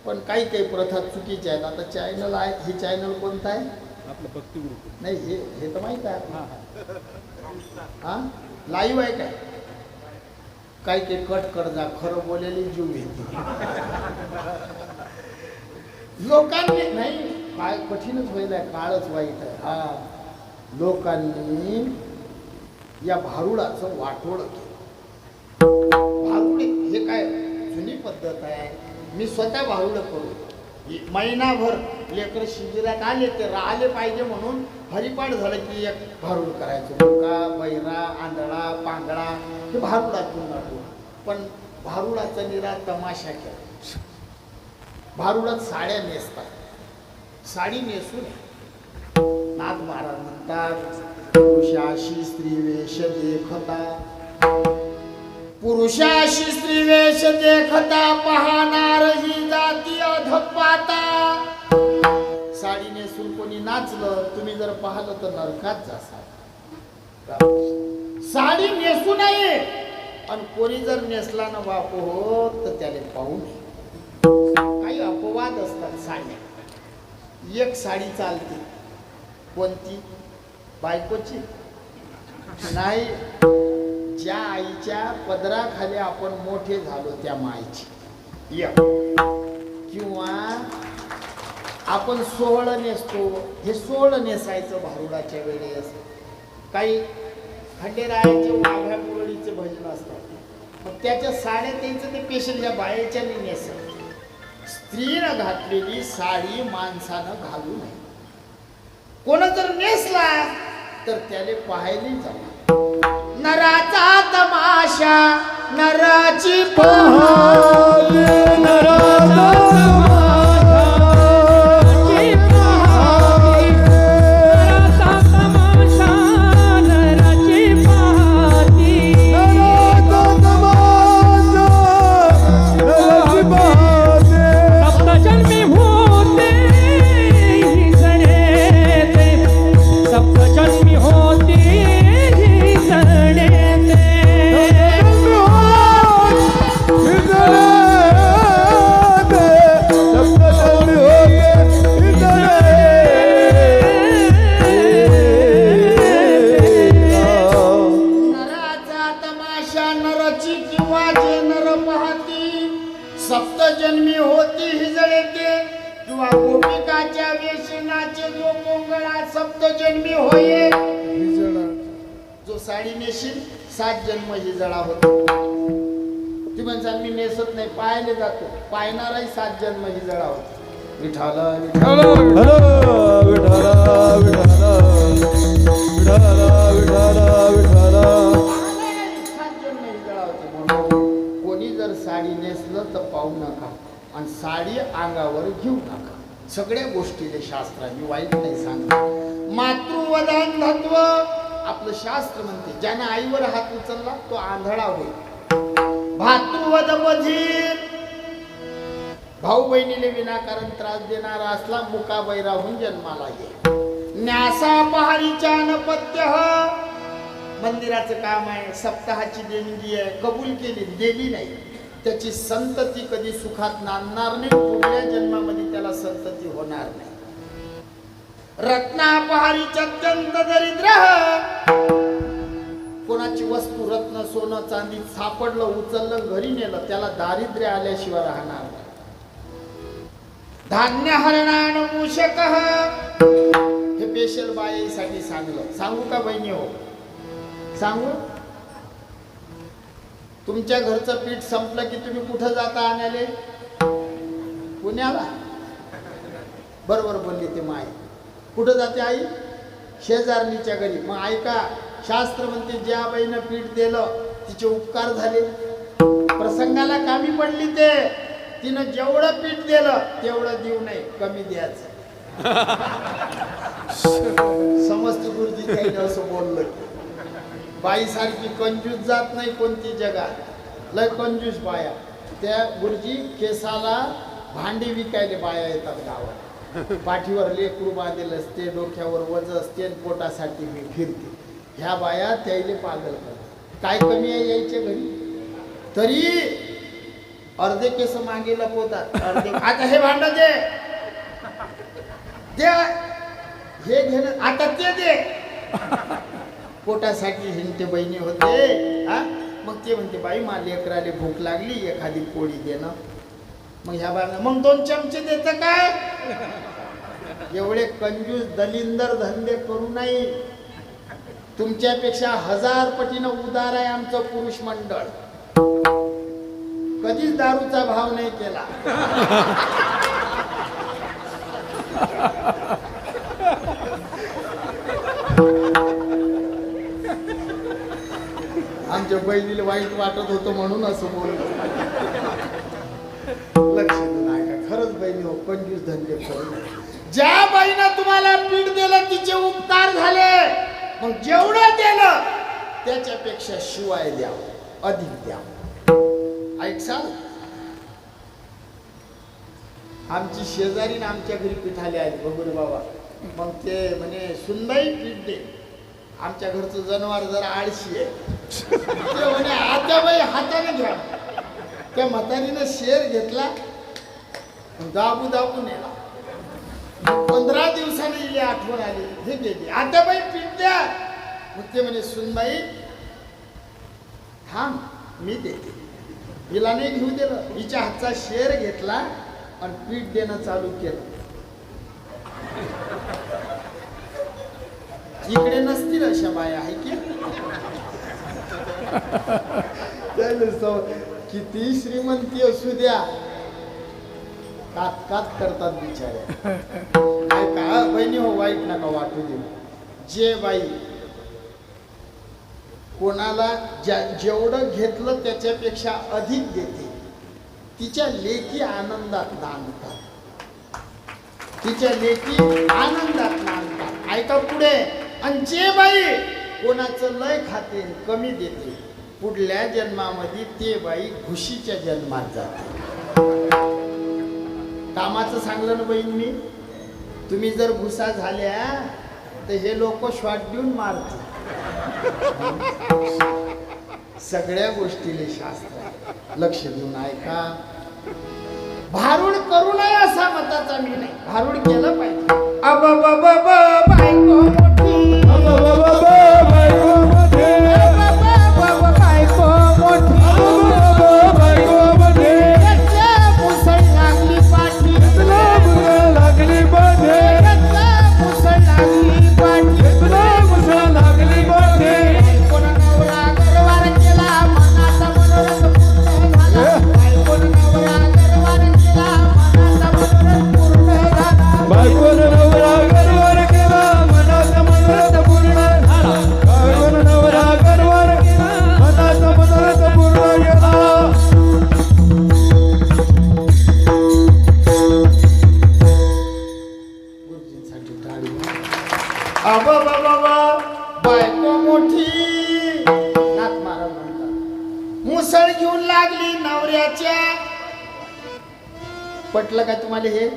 पण काही काही प्रथा चुकीच्या आहेत. आता चॅनल आहे. हे चॅनल कोणतं आहे? आपलं भक्ती ग्रुप. नाही, हे तर माहित आहे. हा, लाईव्ह आहे काय? काही काही कट कर जा. खरं बोलायला जीव घेते. लोकांनी नाही, काय कठीणच होईल आहे, काळच वाईट आहे. हा, लोकांनी या भारुडाचं वाटोळ केलं. भारुड हे काय जुनी पद्धत आहे. मी स्वतः भारुड करू, महिनाभर लेकर शिबिरात आले ते राहिले पाहिजे म्हणून हरिपाठ झालं की एक भारुड करायचो. मुका, बैरा, आंधळा, पांगळा हे भारुडातून काढू. पण भारुडाचा निरा तमाशा केला. भारुडात साड्या नेसतात, साडी नेसून नाथ महाराज म्हणतात, पुरुषाशी स्त्री वेश देखता, पुरुषाशी स्त्री वेश देखता, पाहणार ही जाती अधपाता. साडी नेसून कोणी नाचलं तुम्ही जर पाहिलं तर नरकात जासाल. साडी नेसू नये आणि कोणी जर नेसला ना बापू हो तर त्याला पाहू नये. काही अपवाद असतात साड्या. एक साडी चालते, कोणती? बायकोची नाही, ज्या आईच्या पदराखाली आपण मोठे झालो त्या मायची. एक किंवा आपण सोहळं नेसतो, हे सोहळं नेसायचं भारुडाच्या वेळेस. काही खंडेरायाचे वाघ्या मुरळीचे भजन असतात, मग त्याच्या साड्या त्यांचं ते पेशंटच्या बायाच्या नेसत. स्त्रीनं घातलेली साडी माणसानं घालू नये. कोण जर नेसला तर त्याले पाहायला जाऊ. नराचा तमाशा नराची पाहले, नराचा सप्तजन्मी होती हिजळेते, किंवा गोपिकाच्या वेशनाचे जो कोंगळा सप्तजन्मी होये. जो साडी नेशील 7 जन्म हिजळा होतो. ती म्हणतात मी नेसत नाही, पाहायला जातो, पाहणाराही 7 जन्म हिजळा होतो. विठाला विठाला विठाला विठाला विठाला विठाला विठाला. 7 जन्म हिजळा होते. म्हणून कोणी जर साडी नेसलं तर पाहू नका आणि साडी अंगावर घेऊ नका. सगळ्या गोष्टीले शास्त्राने वाईट नाही सांगत. मातृवदान धत्व आपलं शास्त्र म्हणते, ज्याने आईवर हात उचलला तो आंधळा होईल. भातृवद बधीर, भाऊ बहिणीले विनाकारण त्रास देणारा असला मुका बैराहून जन्माला ये. न्यासा पहारीच्या नपत्य, मंदिराचं काम आहे, सप्ताहाची देणगी आहे, कबूल केली, दिली नाही, त्याची संतती कधी सुखात नांदणार नाही. पुढल्या जन्मामध्ये त्याला संतती होणार नाही. रत्नापहारीच अत्यंत दरिद्र, कोणाची वस्तू रत्न सोनं चांदी सापडलं, उचललं, घरी नेलं, त्याला दारिद्र्य आल्याशिवाय राहणार नाही. धान्य हरणान मूषक, हे पेशल बाईसाठी सांगलं. सांगू का बहिणी हो? सांगू? तुमच्या घरचं पीठ संपलं की तुम्ही कुठं जाता आणायले? पुण्याला. बरोबर बोलली ते माय. कुठं जाते आई? शेजारणीच्या घरी. मग ऐका, शास्त्र म्हणते ज्या बाईनं पीठ दिलं तिचे उपकार झाले, प्रसंगाला कामी पडली. ते तिनं जेवढं पीठ दिलं तेवढं देऊ नये, कमी द्यायचं. समस्त गुरुजी काही असं बोललं. बाई सारखी कंजूस जात नाही कोणती जगात, लय कंजूस बाया. त्या गुरुजी केसाला भांडी विकायला बाया येतात गावात. पाठीवर लेकरू बांधेल असते, डोक्यावर वज असते, पोटासाठी मी फिरते. ह्या बाया त्याईले पागल करतात. काय कमी आहे यायच्या घरी? तरी अर्धे केस मागे लपवतात. अर्धे आता हे भांड दे, हे घेणं आता ते दे. पोटासाठी हिंडते बहिणी होते. मग ते म्हणते बाई मला लेकराले भूक लागली, एखादी पोळी दे ना. मग ह्या बाय मग 2 चमचे देतं काय? एवढे कंजूस दलिंदर धंदे करू नाही. तुमच्यापेक्षा 1000 पटीनं उदार आहे आमचं पुरुष मंडळ. कधीच दारूचा भाव नाही केला. आमच्या बहिणीला वाईट वाटत होतं म्हणून असं बोलतो. लक्ष देऊ नका. खरंच बहिणी हो, कंजूस धंदे करू. ज्या बाईनं तुम्हाला पीठ दिलं तिचे उपकार झाले. मग जेवढं दिलं त्याच्यापेक्षा शिवाय द्या, अधिक द्या. ऐकसाल, आमची शेजारी ना आमच्या घरी पिठाले आली बघून बाबा. मग ते म्हणे सुनबाई पीठ दे. आमच्या घरचं जनावर जरा आळशी आहे. ते म्हणे आता बाई हाताने घ्या. त्या म्हातारीनं शेर घेतला, दाबू दाबू नेला. 15 दिवसांनी हिला आठवण आली, हे गेली आता बाई पीठ द्या. मग ते म्हणे सुनबाई थांब मी देते. हिला नाही घेऊ दिलं. हिच्या हातचा शेर घेतला आणि पीठ देणं चालू केलं. इकडे नसतील अशा बाया आहे की. किती श्रीमंती असू द्या, कात करतात बिचाऱ्या. का बहिणी हो, वाईट नका वाटू दे. जे बाई कोणाला जेवढं घेतलं त्याच्यापेक्षा अधिक देते, तिच्या लेकी आनंदात नांदतात. तिच्या लेकी आनंदात नांदतात. ऐका पुढे. आणि जे बाई कोणाचं लय खाते, कमी देते, पुढल्या जन्मामध्ये ते बाई घुशीच्या जन्मात जाते. कामाचं सांगलं ना बहीण मी. तुम्ही जर घुसा झाल्या तर हे लोक शॉट देऊन मारते. सगळ्या गोष्टीले शास्त्र. लक्ष देऊन ऐका. भारूड करू नये असा मताचा मी नाही. भारूड केलं पाहिजे. बायको मोठी, बायको मध्ये, बायको मोठी, बायको मध्ये, मुसळ लागली पाठी, लागली मध्ये, मुसळ लागली पाठी, मुसळ लागली मध्ये. कोण नवरा गरवार केला, मनाचा मनोरथ पूर्ण झाला. कोण नवरा गरवार केला, मनाचा मनोरथ पूर्ण झाला. बायकोन नवरा गरवार केला, मनाचा मनोरथ पूर्ण झाला. बायकोन नवरा गरवार केला, मनाचा मनोरथ पूर्ण झाला. गुरुजींसाठी टाळी. बायको मोठी नाक मारा म्हणतात. मुसळ घेऊन लागली नवऱ्याच्या. पटलं काय तुम्हाला हे?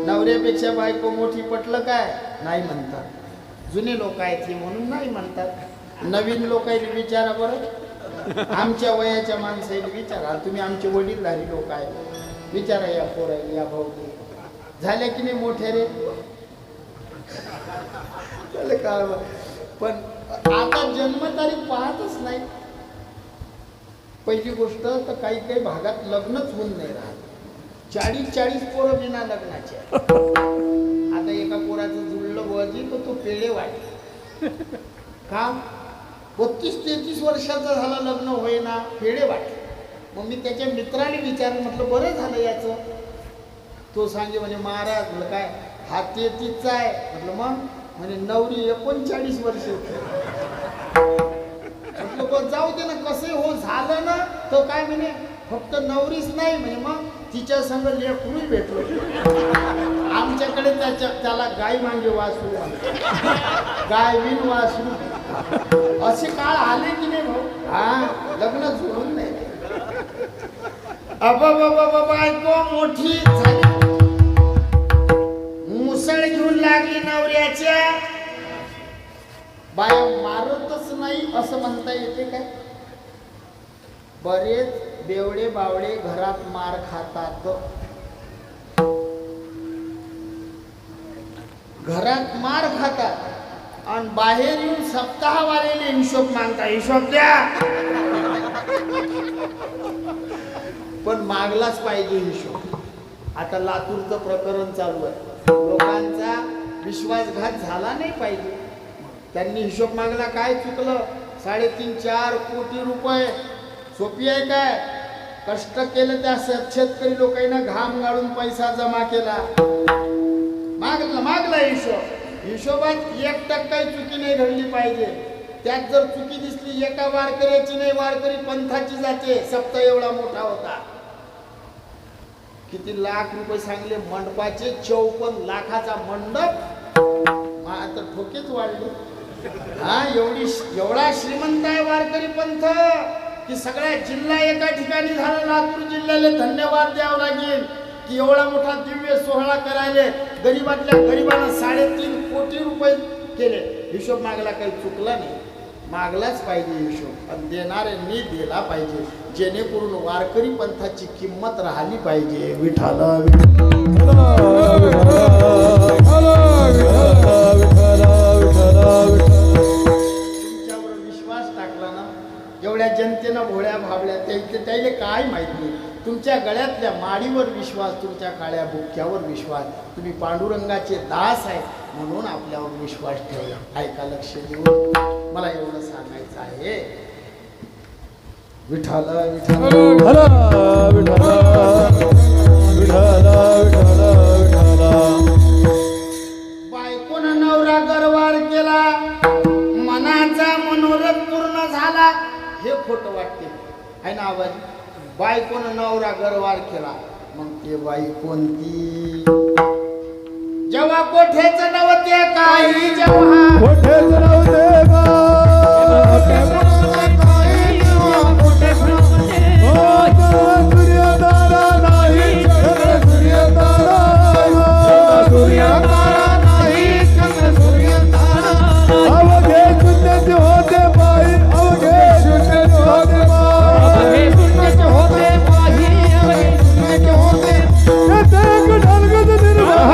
नवऱ्यापेक्षा बायको मोठी पटलं काय? नाही म्हणतात. जुने लोक आहेत हे म्हणून नाही म्हणतात. नवीन लोकांनी विचारा बरं. आमच्या वयाच्या माणसाने विचारा. तुम्ही आमचे वडीलधारी लोक आहे, विचारा या पोराला, या भाऊ झाल्या की नाही मोठ्या रे. काय पण आता जन्मतारीख पाहतच नाही. पहिली गोष्ट तर काही काही भागात लग्नच होऊन नाही राहत. 40 पोरं बिना लग्नाचे. आता एका पोराचं जुळलं बजी तर तो पेढे वाटे. का 32-33 वर्षाचा झाला, लग्न होईना, पेढे वाटे. मग मी त्याच्या मित्राने विचारलं, म्हटलं बरं झालं याचं. तो सांगे म्हणे महाराज म्हटलं काय हा 33चा आहे. म्हटलं मग म्हणे नवरी 39 वर्ष. म्हटलं बरं जाऊ दे ना, कसं हो झालं ना. तो काय म्हणे फक्त नवरीच नाही म्हणे, मग तिच्या संग लेकरूही भेटलो. आमच्याकडे त्याला गाय मांगे वासरू, गाय विन वासरू असे काळ आले की नाही भाऊ. हा लग्न जुळून नाही. बायको मोठी झाली, मुसळ घेऊन लागली नवऱ्याच्या. बाया मारतच नाही असं म्हणता येते काय? बरेच बेवडे बावडे घरात मार खातात. घरात मार खातात आणि बाहेर येऊन सप्ताहवालेले हिशोब मागता. हिशोब द्या. पण मागलाच पाहिजे हिशोब. आता लातूरचं प्रकरण चालू आहे, लोकांचा विश्वासघात झाला नाही पाहिजे. त्यांनी हिशोब मागला, काय चुकलं? 3.5-4 कोटी रुपये. सोपी आहे काय? कष्ट केलं त्या शेतकरी लोकांना, घाम गाळून पैसा जमा केला. मागला हिशोब. हिशोबात 1% चुकी नाही घडली पाहिजे. त्यात जर चुकी दिसली एका वारकऱ्याची नाही, वारकरी पंथाची जाते. सप्ताह एवढा मोठा होता. किती लाख रुपये सांगले मंडपाचे? 54 लाखाचा मंडप. आता ठोकेच वाढले. हा, एवढा श्रीमंत आहे वारकरी पंथ की सगळ्या जिल्हा एका ठिकाणी झाला. लातूर जिल्ह्याला धन्यवाद द्यावं लागेल की एवढा मोठा दिव्य सोहळा करायले गरीबातल्या गरीबांना 3.5 कोटी रुपये केले. हिशोब मागला, काही चुकला नाही. मागलाच पाहिजे हिशोब, पण देणाऱ्यांनी दिला पाहिजे, जेणेकरून वारकरी पंथाची किंमत राहिली पाहिजे. विठाला तुमच्यावर विश्वास टाकला ना, एवढ्या जनतेनं भोळ्या भाबड्या, त्याला काय माहिती? तुमच्या गळ्यातल्या माडीवर विश्वास, तुमच्या काळ्या बुक्क्यावर विश्वास. तुम्ही पांडुरंगाचे दास आहे म्हणून आपल्यावर विश्वास ठेवला. ऐका, लक्ष देऊन मला एवढं सांगायचं आहे. विठाला विठाला बायकोनं नवरा गरवार केला, मनाचा मनोरथ पूर्ण झाला. हे खोटं वाटते आहे ना आवाज? बायकोनं नवरा गरवार केला, मग ते बाई कोणती? जेव्हा कोठेच नव्हते काही, जेव्हा कोठेच नव्हते का सूर्यतारा नाही, सूर्यतारा नाही, अवघे शून्याचे होते बाई, अवघे शून्याचे होते बाई, ढलगत निर्माण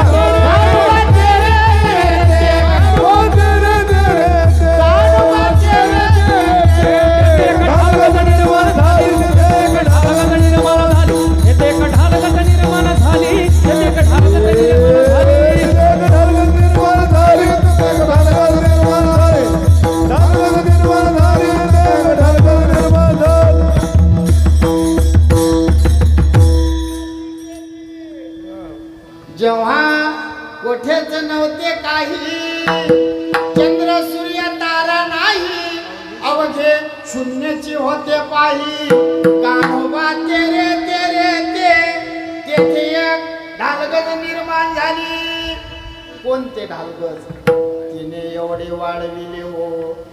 जेव्हा कोठेच नव्हते काही, चंद्र सूर्य तारा नाही, अवघे शून्याची होते पाही. कान्होबा तेरे तेरे ते, तेथे एक ढालगज निर्माण झाली. कोणते ढालगज? तिने एवढे वाढविले हो.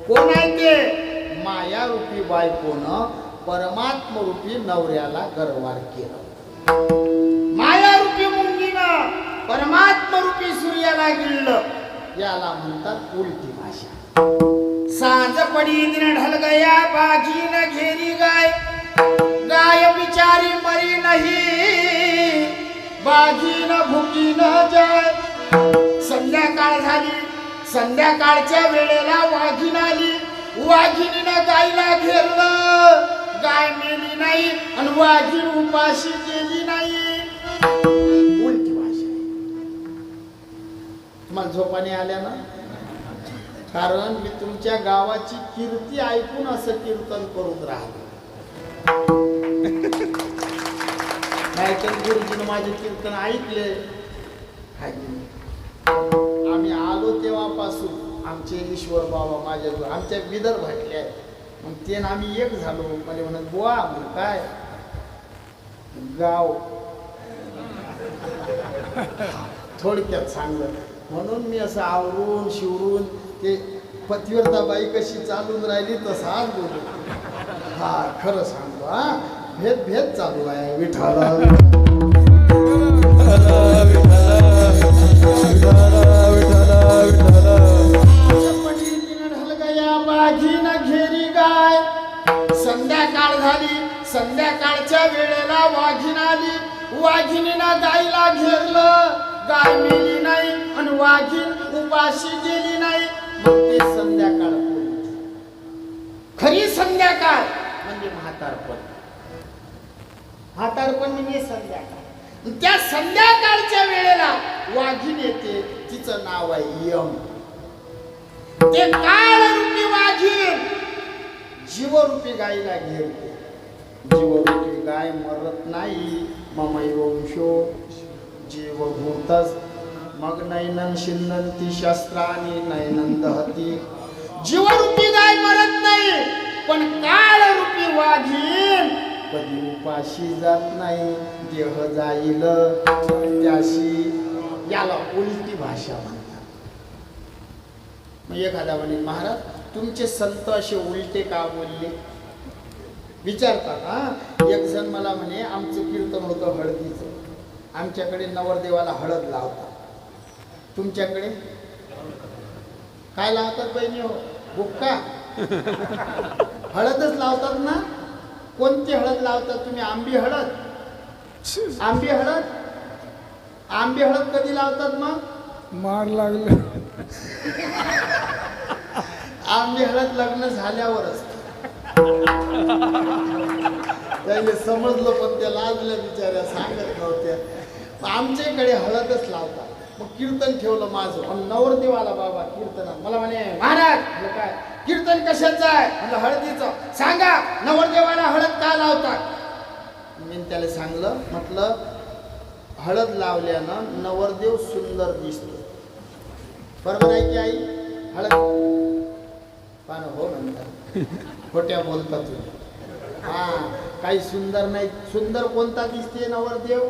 कोण आहे ते? माया रूपी बायकोनं परमात्म रूपी नवऱ्याला गरवार केलं. माया रूपी मुंगीनं परमात्म रूपी सूर्याला गिळलं. याला म्हणतात उलटी भाषा. सांज पडी दिन ढल गया, बागीन घेरी गाय, गाय बिचारी मरी नाही, बागीन भुकी न जाय. संध्याकाळ झाली, संध्याकाळच्या वेळेला वाघीण आली. वाघिणीनं गायला घेरलं, गाय मेली नाही आणि वाघीण उपाशी गेली नाही. उलटी भाषा. तुम्हाला झोपाने आल्या ना? कारण मी तुमच्या गावाची कीर्ती ऐकून असं कीर्तन करून राहिलो. नाहीतर गुरुजीनं माझे कीर्तन ऐकले. आम्ही आलो तेव्हापासून आमचे ईश्वर बाबा माझ्या आमच्या विदर्भातले आहेत. मग ते आम्ही एक झालो. मला म्हणत बुवा, म्हण काय गाव थोडक्यात सांगलं. म्हणून मी असं आवरून शिवरून ते पतिव्रताबाई कशी चालून राहिली तसाच बोलू. हा, खरं सांगतो. हा, भेद चालू आहे. विठाला बाघीन घेरी गाय. संध्याकाळ झाली, संध्याकाळच्या वेळेला वाघीण आली. वाघिणीनं गायला घेरलं, गाय मेली नाही आणि वाघीण उपाशी गेली नाही. मग ते संध्याकाळ. खरी संध्याकाळ म्हणजे म्हातारपण. सकाळ पण म्हणजे संध्याकाळ. त्या संध्याकाळच्या वेळेला वाघीण येते, तिचं नाव आहे यम. ते काळरूपी वाघीण जीवरूपी गायीला घेरते. जीवरूपी गाय मरत नाही. ममैवंशो जीवभूतस मग नैनन शिंदंती शस्त्रानी नैनन दहती. जीवरूपी गाय मरत नाही, पण काळरूपी वाघीण कधी उपाशी जात नाही. देह जाईल त्याशी. याला उलटी भाषा म्हणतात. मग एखादा म्हणे महाराज तुमचे संत असे उलटे का बोलले विचारतात. हा एक जण मला म्हणे आमचं कीर्तन होतं हळदीचं. आमच्याकडे नवरदेवाला हळद लावतात. तुमच्याकडे काय लावतात बहिणी हो? बुक्का हळदच लावतात ना. कोणती हळद लावतात तुम्ही? आंबी हळद. आंबी हळद. आंबी हळद कधी लावतात मग? मार लागलं. आंबी हळद लग्न झाल्यावरच. त्याला समजलं पण त्या लाजल्या बिचाऱ्या, सांगत नव्हत्या. आमच्याकडे हळदच लावतात. मग कीर्तन ठेवलं माझं. पण नवरदेवाला बाबा कीर्तनात मला म्हणे महाराज काय कीर्तन कशाचं आहे? म्हणलं हळदीचं. सांगा नवरदेवाला हळद का लावतात? मी त्याला सांगलं, म्हटलं हळद लावल्यानं नवरदेव सुंदर दिसतो. बरोबर आहे की आई? हळद पान हो म्हणतात. खोट्या बोलतात तुम्ही. हा काही सुंदर नाही. सुंदर कोणता दिसते नवरदेव?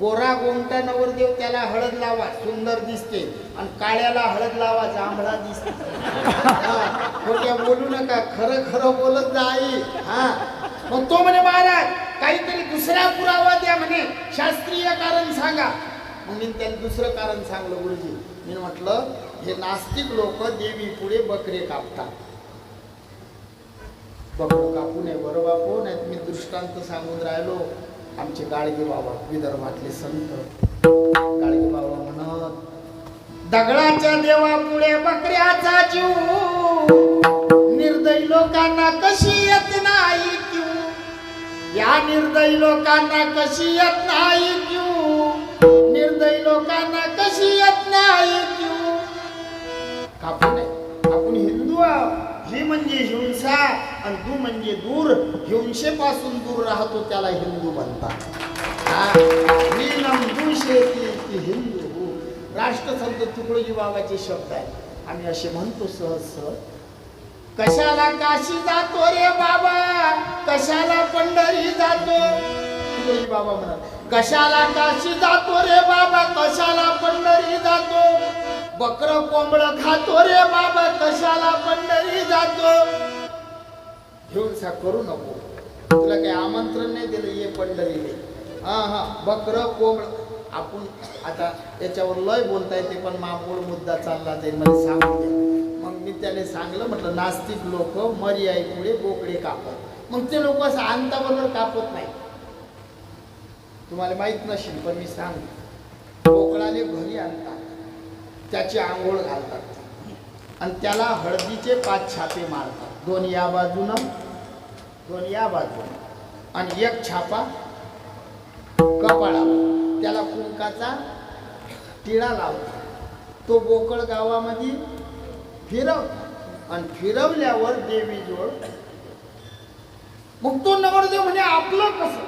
गोरा गोमटा नवरदेव, त्याला हळद लावा सुंदर दिसते. आणि काळ्याला हळद लावा जांभळा दिसते. खोट्या बोलू नका, खरं खरं बोलत जा आई. हा मग तो म्हणे महाराज काहीतरी दुसरा पुरावा द्या म्हणे, शास्त्रीय कारण सांगा. मग मी त्याला दुसरं कारण सांगलं गुरुजी. मी म्हटलं हे नास्तिक लोक देवी पुढे बकरे कापतात. बकरं कापू नये बरं बापू. नाही मी दृष्टांत सांगून राहिलो. आमचे गाडगे बाबा विदर्भातले संत गाडगे बाबा म्हणत दगडाच्या देवा पुढे बकऱ्याचा जीव. निर्दयी लोकांना कशी येत नाही क्यू. या निर्दयी लोकांना कशी येत नाही क्यू. निर्दयी लोकांना कशी येत नाही क्यू. कापू नये. आपण हिंदू आहोत. ही म्हणजे हिंसा आणि दू म्हणजे दूर. हिंसेपासून दूर राहतो त्याला हिंदू म्हणतात. हिंदू राष्ट्रसंत तुकडोजी बाबाचे शब्द आहेत. आम्ही असे म्हणतो सहज सहज. कशाला काशी जातो रे बाबा, कशाला पंढरी जातो. तुकडोजी बाबा म्हणतात कशाला काशी जातो रे बाबा, कशाला पंढरी जातो. बकर कोंबडं खातो रे बाबा, कशाला पंढरी जातो. हिंसा करू नको. तुला काही आमंत्रण नाही दिलं ये पंढरीले. हा बकर कोंबड. आपण आता याच्यावर लय बोलता येते पण मामूळ मुद्दा चालला जाईल मला सांगू द्या. मग मी त्याला सांगलं, म्हटलं नास्तिक लोक मर्याई पुढे बोकडे कापत. मग ते लोक असं आणता बरोबर कापत नाही. तुम्हाला माहित नसेल पण मी सांगतो. बोकडाले घरी आणतात, त्याची आंघोळ घालतात आणि त्याला हळदीचे 5 छापे मारतात. 2 या बाजूनं 2 या बाजूनं आणि 1 छापा कपाळावर. त्याला कुंकाचा टिळा लावतात. तो बोकड गावामध्ये फिरवतात आणि फिरवल्यावर देवीजवळ. मग तो नवरदेव म्हणे आपलं कसं.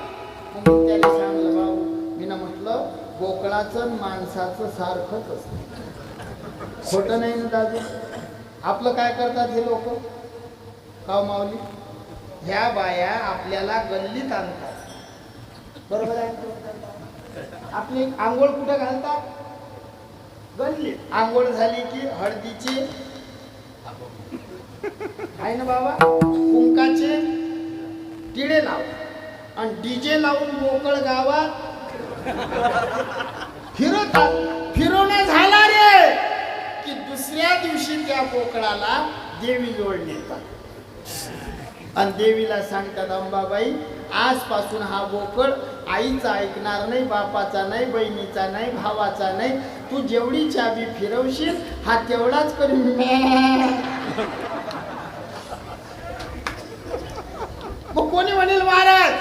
मग मी त्याला सांगलं बाबू, मी ना म्हटलं बोकडाचं माणसाचं सारखंच असतं. खोटं नाही ना दादू. आपलं काय करतात हे लोक काव माऊली. ह्या बाया आपल्याला गल्लीत आणतात. बरोबर आहे. आपली आंघोळ कुठे घालतात? गल्लीत. आंघोळ झाली की हळदीचे आहे ना बाबा, कुंकाचे टिळे लाव आणि डीजे लावून मोकळ गावात फिरवतात. फिरवणं झाला रे की दुसऱ्या दिवशी त्या बोकडाला देवी जोड नेतात आणि देवीला सांगतात अंबाबाई आजपासून हा बोकड आईचा ऐकणार नाही, बापाचा नाही, बहिणीचा नाही, भावाचा नाही. तू जेवढी चाबी फिरवशील हा तेवढाच करून. मग कोणी म्हणेल महाराज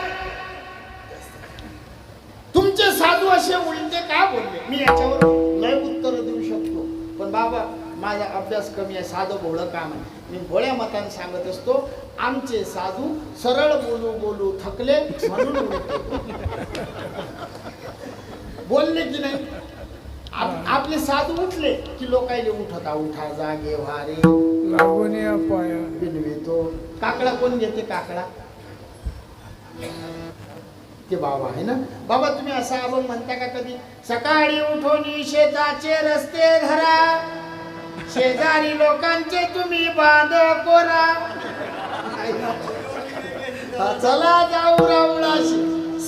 असे उलटे का बोलले? मी याच्यावर लय उत्तर देऊ शकतो, पण बाबा माझा अभ्यास कमी आहे, साधं भोळं काम आहे. मी भोळ्या मताने सांगत असतो, आमचे साधू सरळ बोलू बोलू थकले म्हणून उलटे बोलले की नाही. आपले साधू उठले की लोकायले उठता, उठा जागे व्हारे लागून या पाया. बिनवितो. काकडा कोण घेते? काकडा ते बाबा आहे ना. बाबा तुम्ही असा अभंग म्हणता का कधी? सकाळी उठून शेताचे रस्ते धरा, शेजारी लोकांचे तुम्ही बांध कोरा, चला जाऊ राऊळाशी.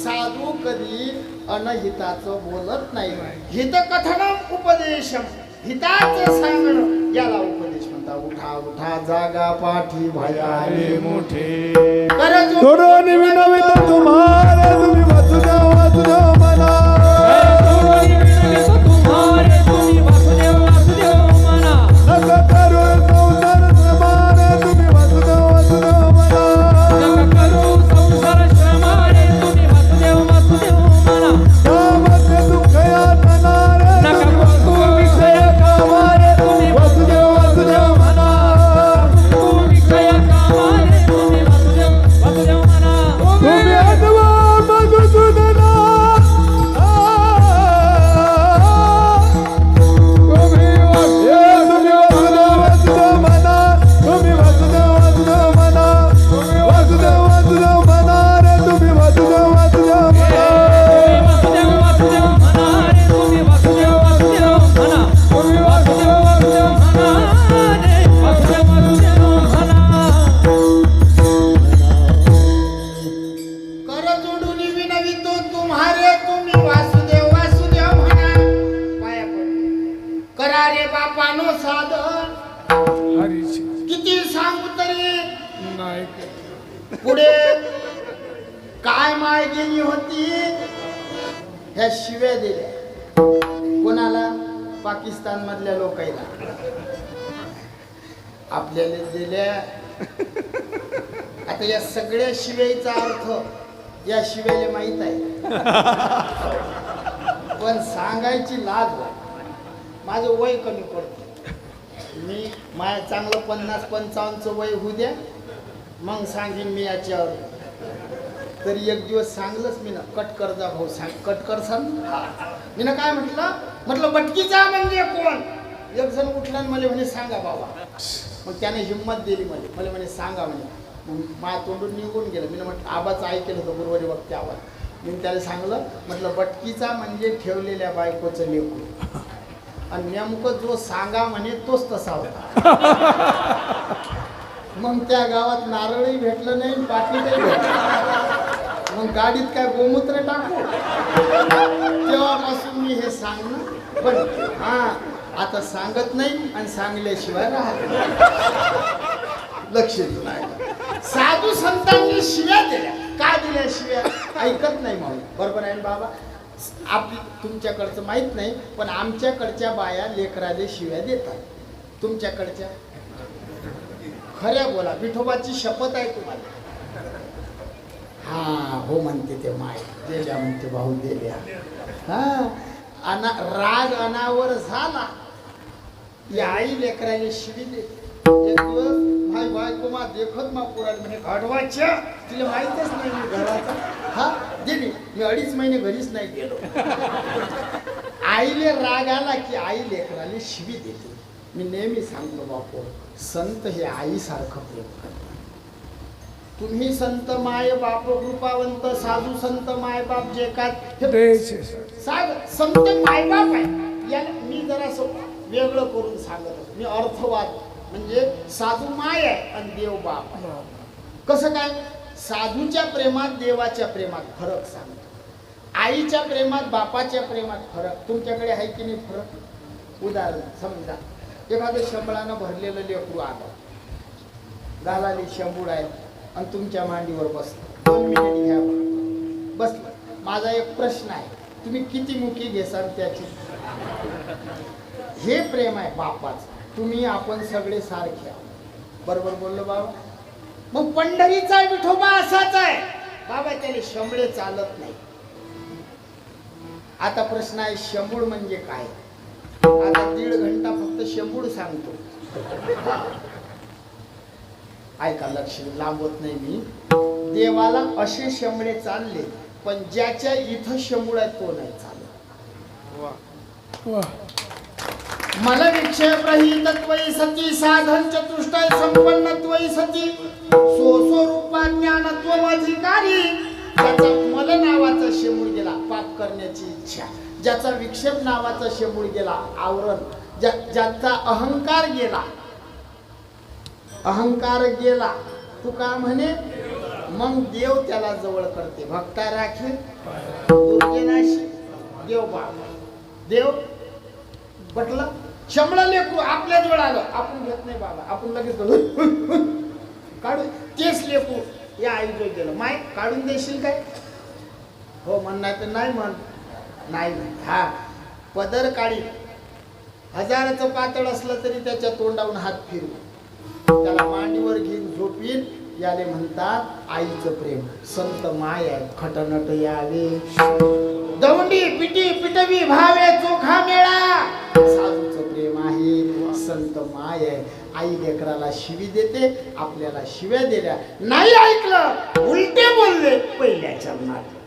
साधू कधी अनहिताचं बोलत नाही. हित कथनम उपदेशम, हिताचं सांगणं याला उपदेश म्हणता. उठा उठा जागा पाठी भयाले मोठे तोडून विनवित तुम्हारे तुम्ही वासुदेव वासुदेव म्हणा. नका करू संसार श्रमाने तुम्ही वासुदेव वासुदेव म्हणा. त्यामध्ये दुःख यातनारे विषय कामारे वासुदेव वासुदेव म्हणा. तुम्ही आठवा मधुसूदना. तुम्ही वासुदेव वासुदेव म्हणा. तुम्ही वासुदेव वासुदेव म्हणा. वासुदेव वासुदेव म्हणा रे तुम्ही वासुदेव वासुदेव म्हणा. कर जोडून विनवितो तुम्हारे तुम्ही वासुदेव वासुदेव म्हणा. पाया पडले. करा रे बापानो साधन, हरीची किती सांगू तरी नाही. पुढे काय माय गेली होती. ह्या शिव्या दिल्या कोणाला? पाकिस्तान मधल्या लोकांना. आपल्याला दिल्या. आता या सगळ्या शिव्याचा अर्थ या शिव्याला माहित आहे, पण सांगायची लाज वाटते. माझं वय कमी पडतं. मी माझ्या चांगलं 50-55चं वय होऊ द्या, मग सांगेन मी याच्यावर. तरी एक दिवस सांगलंच मी ना, कट कर जा भाऊ, सांग कट कर सांग. मी ना काय म्हटलं बटकीचा म्हणजे कोण? एक जण उठला आणि मला म्हणे सांगा बाबा. मग त्याने हिंमत दिली मला म्हणे सांगा म्हणे. मग माझ्या तोंडून निघून गेलं. मी म्हटलं आबाचं ऐकलं होतं गुरुवारी वक्ते आवाज. मी त्याला सांगलं, म्हटलं बटकीचा म्हणजे ठेवलेल्या बायकोचं लेकरू, आणि नेमकं जो सांगा म्हणे तोच तसा होता. मग त्या गावात नारळही भेटलं नाही, पाकिटही भेटलं. मग गाडीत काय गोमूत्र टाकू. तेव्हापासून मी हे सांगणं पण आता सांगत नाही आणि सांगल्याशिवाय राहत लक्ष देऊ नाही. साधू संतांनी शिव्या दिल्या. का दिल्या शिव्या? ऐकत नाही म्हणून. बरोबर आहे बाबा. आपली तुमच्याकडचं माहित नाही, पण आमच्याकडच्या बाया लेकराले शिव्या देतात. तुमच्याकडच्या खऱ्या बोला. विठोबाची शपथ आहे तुम्हाला. हा हो म्हणते ते माय दिल्या, म्हणते भाऊ दिल्या. राग अनावर झाला या आई लेकराले शिवी देते. एक दिवस भाई बायको मा देखत मा पुराण म्हणे गाढवाच्या, तिला माहितच नाही मी घराचा. हा दिली. मी 2.5 महिने घरीच नाही गेलो. आईले राग आला की आई लेकराले शिवी देते. मी नेहमी सांगतो बापू, संत हे आईसारखं प्रेम करतात. तुम्ही संत माय बाप कृपावंत, साधू संत माय बाप जे काय संत माय बाप आहे. याला मी जरा वेगळं करून सांगत असतो. मी अर्थवाद म्हणजे साधू माय आहे आणि देव बाप आहे. कसं काय? साधूच्या प्रेमात देवाच्या प्रेमात फरक सांगतो. आईच्या प्रेमात बापाच्या प्रेमात फरक. तुमच्याकडे आहे की नाही फरक? उदाहरण समजा एखादं शंभळानं भरलेलं लेकरू आलं, गालाली शंभूळ आहे आणि तुमच्या मांडीवर बसलं. 2 मिनिट घ्या बसलं. माझा एक प्रश्न आहे, तुम्ही किती मुकी घेसाल त्याची? हे प्रेम आहे बापाचं. तुम्ही आपण सगळे सारखे आहोत. बरोबर बोललो बाबा? मग पंढरीचा विठोबा असाच आहे बाबा. त्याला शंभळे चालत नाही. आता प्रश्न आहे शंभूड म्हणजे काय? आता 1.5 घंटा फक्त शंभूड सांगतो. ऐका, लक्ष लांबवत नाही मी. देवाला असे शंभडे चालले, पण ज्याच्या इथं शंभूड आहे तो नाही चालत. मला विक्षय प्रहितत्वई सती साधन चतुष्टय संपन्नत्वई सती स्वस्वरूपा ज्ञानत्व अधिकारी. ज्याचा मल नावाचा शेमूळ गेला, पाप करण्याची इच्छा. ज्याचा विक्षेप नावाचा शेमूळ गेला, आवरण. ज्याचा अहंकार गेला, अहंकार गेला, तू का म्हणे, मग देव त्याला जवळ करते. भक्ता राखे दुर्गेनाशी देव बाबा. देव पटलं. शंभळा लेकरू आपल्या जवळ आलं, आपण घेत नाही बाबा, आपण लगेच काढू. तेच लेकरू या आई जो गेलं, माय काढून देशील काय? हो म्हण, नाही तर नाही म्हण. नाही हा पदर काढी, 1000चं पातळ असलं तरी त्याच्या तोंडावरून हात फिरू, त्याला मांडीवर घेऊन झोपीन. याले म्हणतात आईचं प्रेम. संत माय आहे, खटनट यावे दौंडी पिटी पिटवी भावे चोखा मेळा. साधूचं प्रेम आहे, संत माय आहे. आई लेकराला शिवी देते, आपल्याला शिव्या दिल्या नाही ऐकलं, उलटे बोलले पहिल्या चरणात.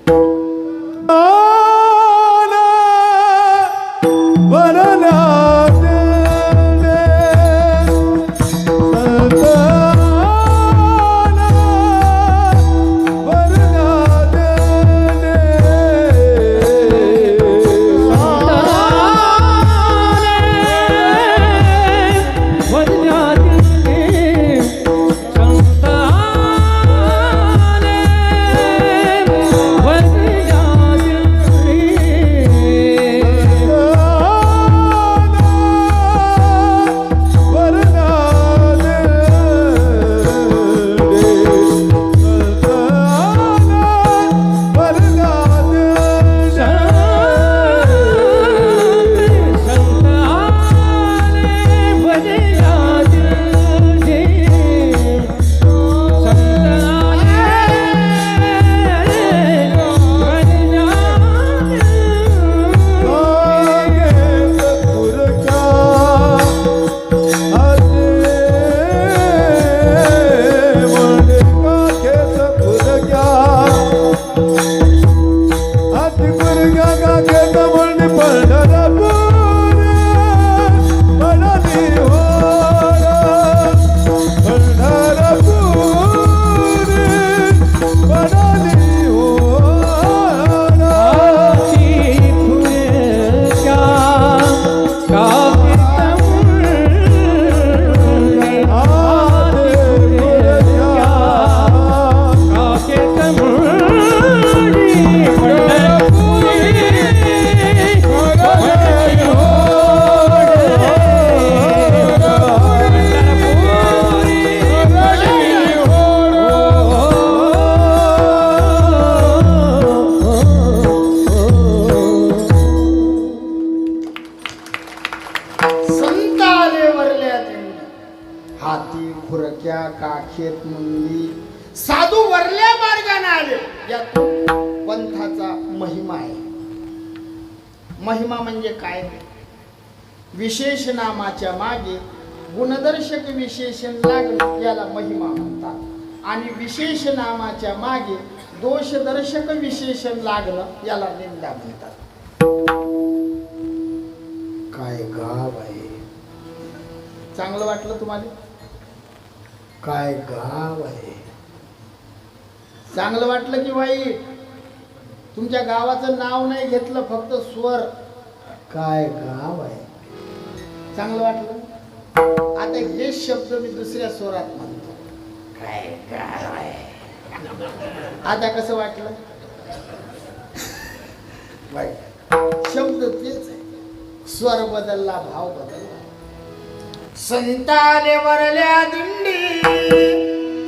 हाती खुरक्या काखेत मुंगी. साधू वरल्या मार्गाने आले. यात पंथाचा महिमा आहे. महिमा म्हणजे काय? विशेष नामाच्या मागे गुणदर्शक विशेषण लागणं याला महिमा म्हणतात, आणि विशेष नामाच्या मागे दोषदर्शक विशेषण लागणं याला निंदा म्हणतात. काय गाव आहे. चांगलं वाटलं तुम्हाला? काय गाव आहे. चांगलं वाटलं की वाईट? तुमच्या गावाचं नाव नाही घेतलं, फक्त स्वर. काय गाव आहे. चांगलं वाटलं? आता हेच शब्द मी दुसऱ्या स्वरात म्हणतो. काय गाव आहे. आता कसं वाटलं? वाईट. शब्द तेच आहे, स्वर बदलला, भाव बदलला. संताले वरल्या दिंडी,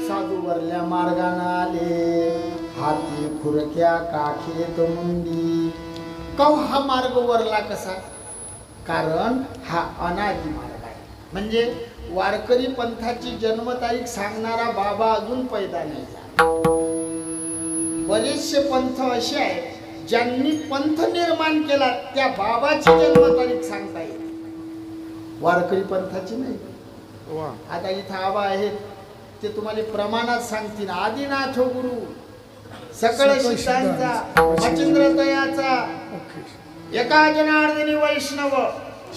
साधू वरल्या मार्गाने आले. हाती खुरक्या काखेत मुंडी. हा मार्ग वरला कसा? कारण हा अनादी मार्ग आहे. म्हणजे वारकरी पंथाची जन्मतारीख सांगणारा बाबा अजून पैदा नाही झाला. बरेचसे पंथ असे आहेत ज्यांनी पंथ निर्माण केला त्या बाबाची जन्मतारीख सांगता येईल, वारकरी पंथाची नाही. आता इथं आबा आहेत ते तुम्हाला प्रमाणात सांगतील. आदिनाथ गुरु, सकळ सिद्धांचा, मच्छिंद्र दयाचा, एका जनार्दनी वैष्णव,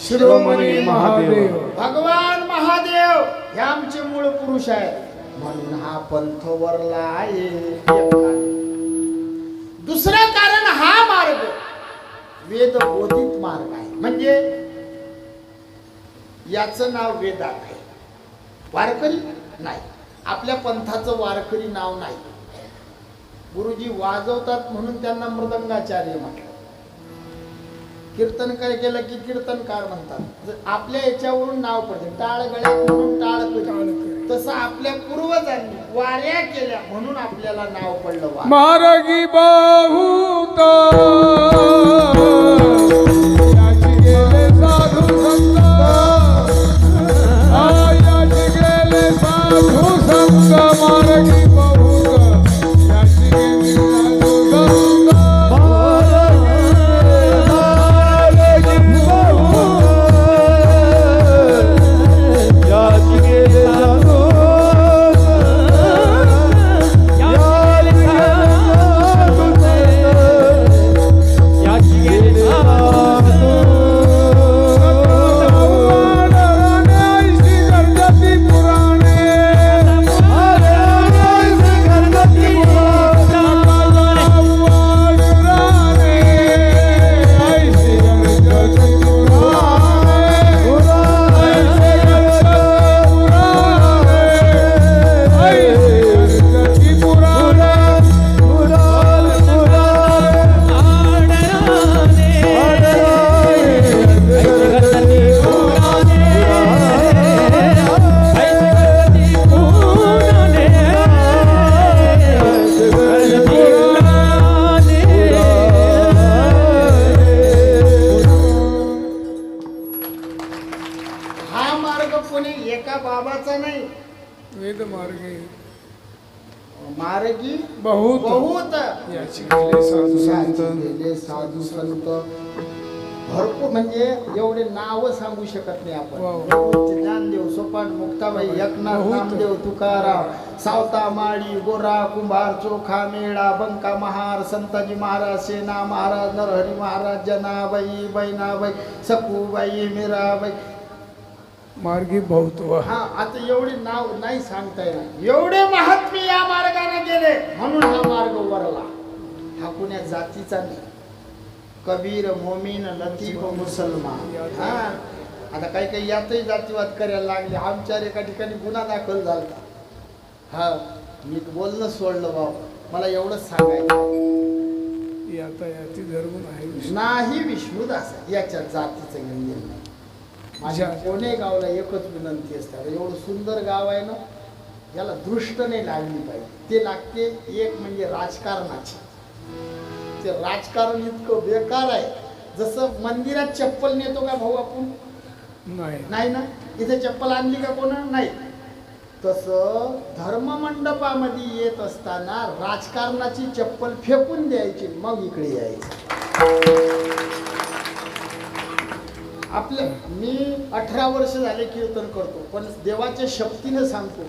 शिरोमणी महादेव, भगवान महादेव हे आमचे मूळ पुरुष आहेत. म्हणून हा पंथ वरला आहे. एक कारण. दुसरं कारण हा मार्ग वेद बोधित मार्ग आहे. म्हणजे याचं नाव वेदात आहे, वारकरी नाही. आपल्या पंथाचं वारकरी नाव नाही. गुरुजी वाजवतात म्हणून त्यांना मृदंगाचार्य म्हटलं. कीर्तन काय केलं की कीर्तनकार म्हणतात. आपल्या याच्यावरून नाव पडते. टाळ गळ्यात म्हणून टाळ करी. तसं आपल्या पूर्वजांनी वाऱ्या केल्या म्हणून आपल्याला नाव पडलं वार. मार्गी बहुत याची गेले साधू संत, याची गेले साधू संत, मार्गी बहुत याची गेले साधू संत, मार्गी बहुत बहुत याची गेले साधू संत. गेले साधू संत भरपूर. म्हणजे एवढे नाव सांगू शकत नाही आपण. ज्ञानदेव, सोपान, मुक्ताबाई, एकनाथ, नामदेव, तुकाराम, सावता माळी, गोरा कुंभार, चोखा मेळा, बंका महार, संताजी महाराज, सेना महाराज, नरहरी महाराज, जनाबाई, बैनाबाई, सखूबाई, मीराबाई, मार्गी बहुत. हा आता एवढे नाव नाही सांगता येणार. एवढे महात्मे या मार्गाने गेले म्हणून हा मार्ग वरला. हा कुण्या जातीचा नाही. कबीर, मोमीन, लतीफ, मुसलमान. हा आता काही काही यातही जातीवाद करायला लागले. आमच्या एका ठिकाणी गुन्हा दाखल झाला. हा मी बोलणं सोडलं बाबा. मला एवढंच सांगायचं यातायाती धर्म नाही. विष्णुदास याच्या जातीचं घेऊन नाही. माझ्या कोणे गावला एकच विनंती असते. एवढं सुंदर गाव आहे ना, याला दृष्ट नाही लागली पाहिजे. ते लागते एक म्हणजे राजकारणाची. ते राजकारण इतकं बेकार आहे. जसं मंदिरात चप्पल नेतो का भाऊ आपण? नाही ना. इथे चप्पल आणली का कोणा? नाही. तसं धर्ममंडपामध्ये येत असताना राजकारणाची चप्पल फेकून द्यायची, मग इकडे यायचं. आपलं मी 18 वर्ष झाले कीर्तन करतो, पण देवाच्या शक्तीनं सांगतो.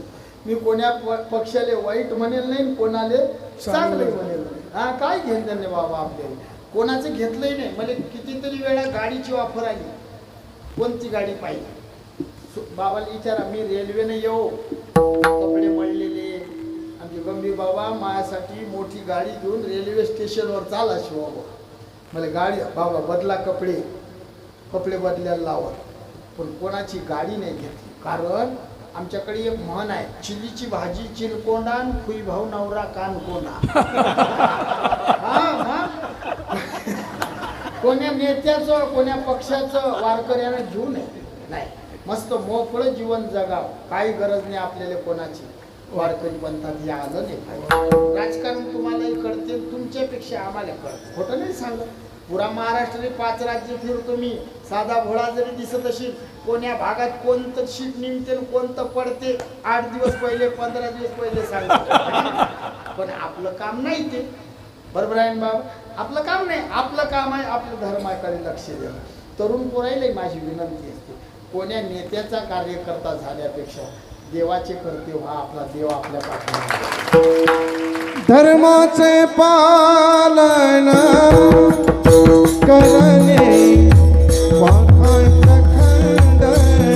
मी कोण्या पक्षाले वाईट म्हणेल नाही, कोणाले चांगले म्हणेल नाही. हा काय घेऊन त्यांनी बाबा आपल्याला कोणाचं घेतलंही नाही. मला कितीतरी वेळा गाडीची ऑफर आली, कोणती गाडी पाहिजे. बाबाला विचारा, मी रेल्वेने येऊ, कपडे मळलेले आमचे गंभीर बाबा माझ्यासाठी मोठी गाडी घेऊन रेल्वे स्टेशनवर चाला शिवा. मला गाडी बाबा बदला, कपडे बदलायला लावत, पण कोणाची गाडी नाही घेतली. कारण आमच्याकडे एक म्हण आहे, चिलीची भाजी चिलकोंडा, खुई भाऊ नवरा कानकोंडा. कोण्या नेत्याचं कोण्या पक्षाचं वारकऱ्यानं घेऊ नये. नाही, मस्त मोकळं जीवन जगाव. काही गरज नाही आपल्याला कोणाची. वारकरी पंथात हे आलं नाही पाहिजे. राजकारण तुम्हालाही कळते, तुमच्यापेक्षा आम्हाला कळतं. खोटं नाही सांगत. पुरा महाराष्ट्राने 5 राज्य फिरतो मी. साधा भोळा जरी दिसत असेल, कोण्या भागात कोणतं शीट निघते कोणतं पडते 8 दिवस पहिले 15 दिवस पहिले सांगतो. पण आपलं काम नाही ते. बरोबर आहे ना बाबा? आपलं काम नाही, आपलं काम आहे आपल्या धर्माकडे लक्ष देणं. तरुण पोरायला माझी विनंती असते, कोण्या नेत्याचा कार्यकर्ता झाल्यापेक्षा देवाचे करते व्हा. आपला देव आपल्या पाठीमागे. धर्माचे पालन करणे पाखंड खंडन.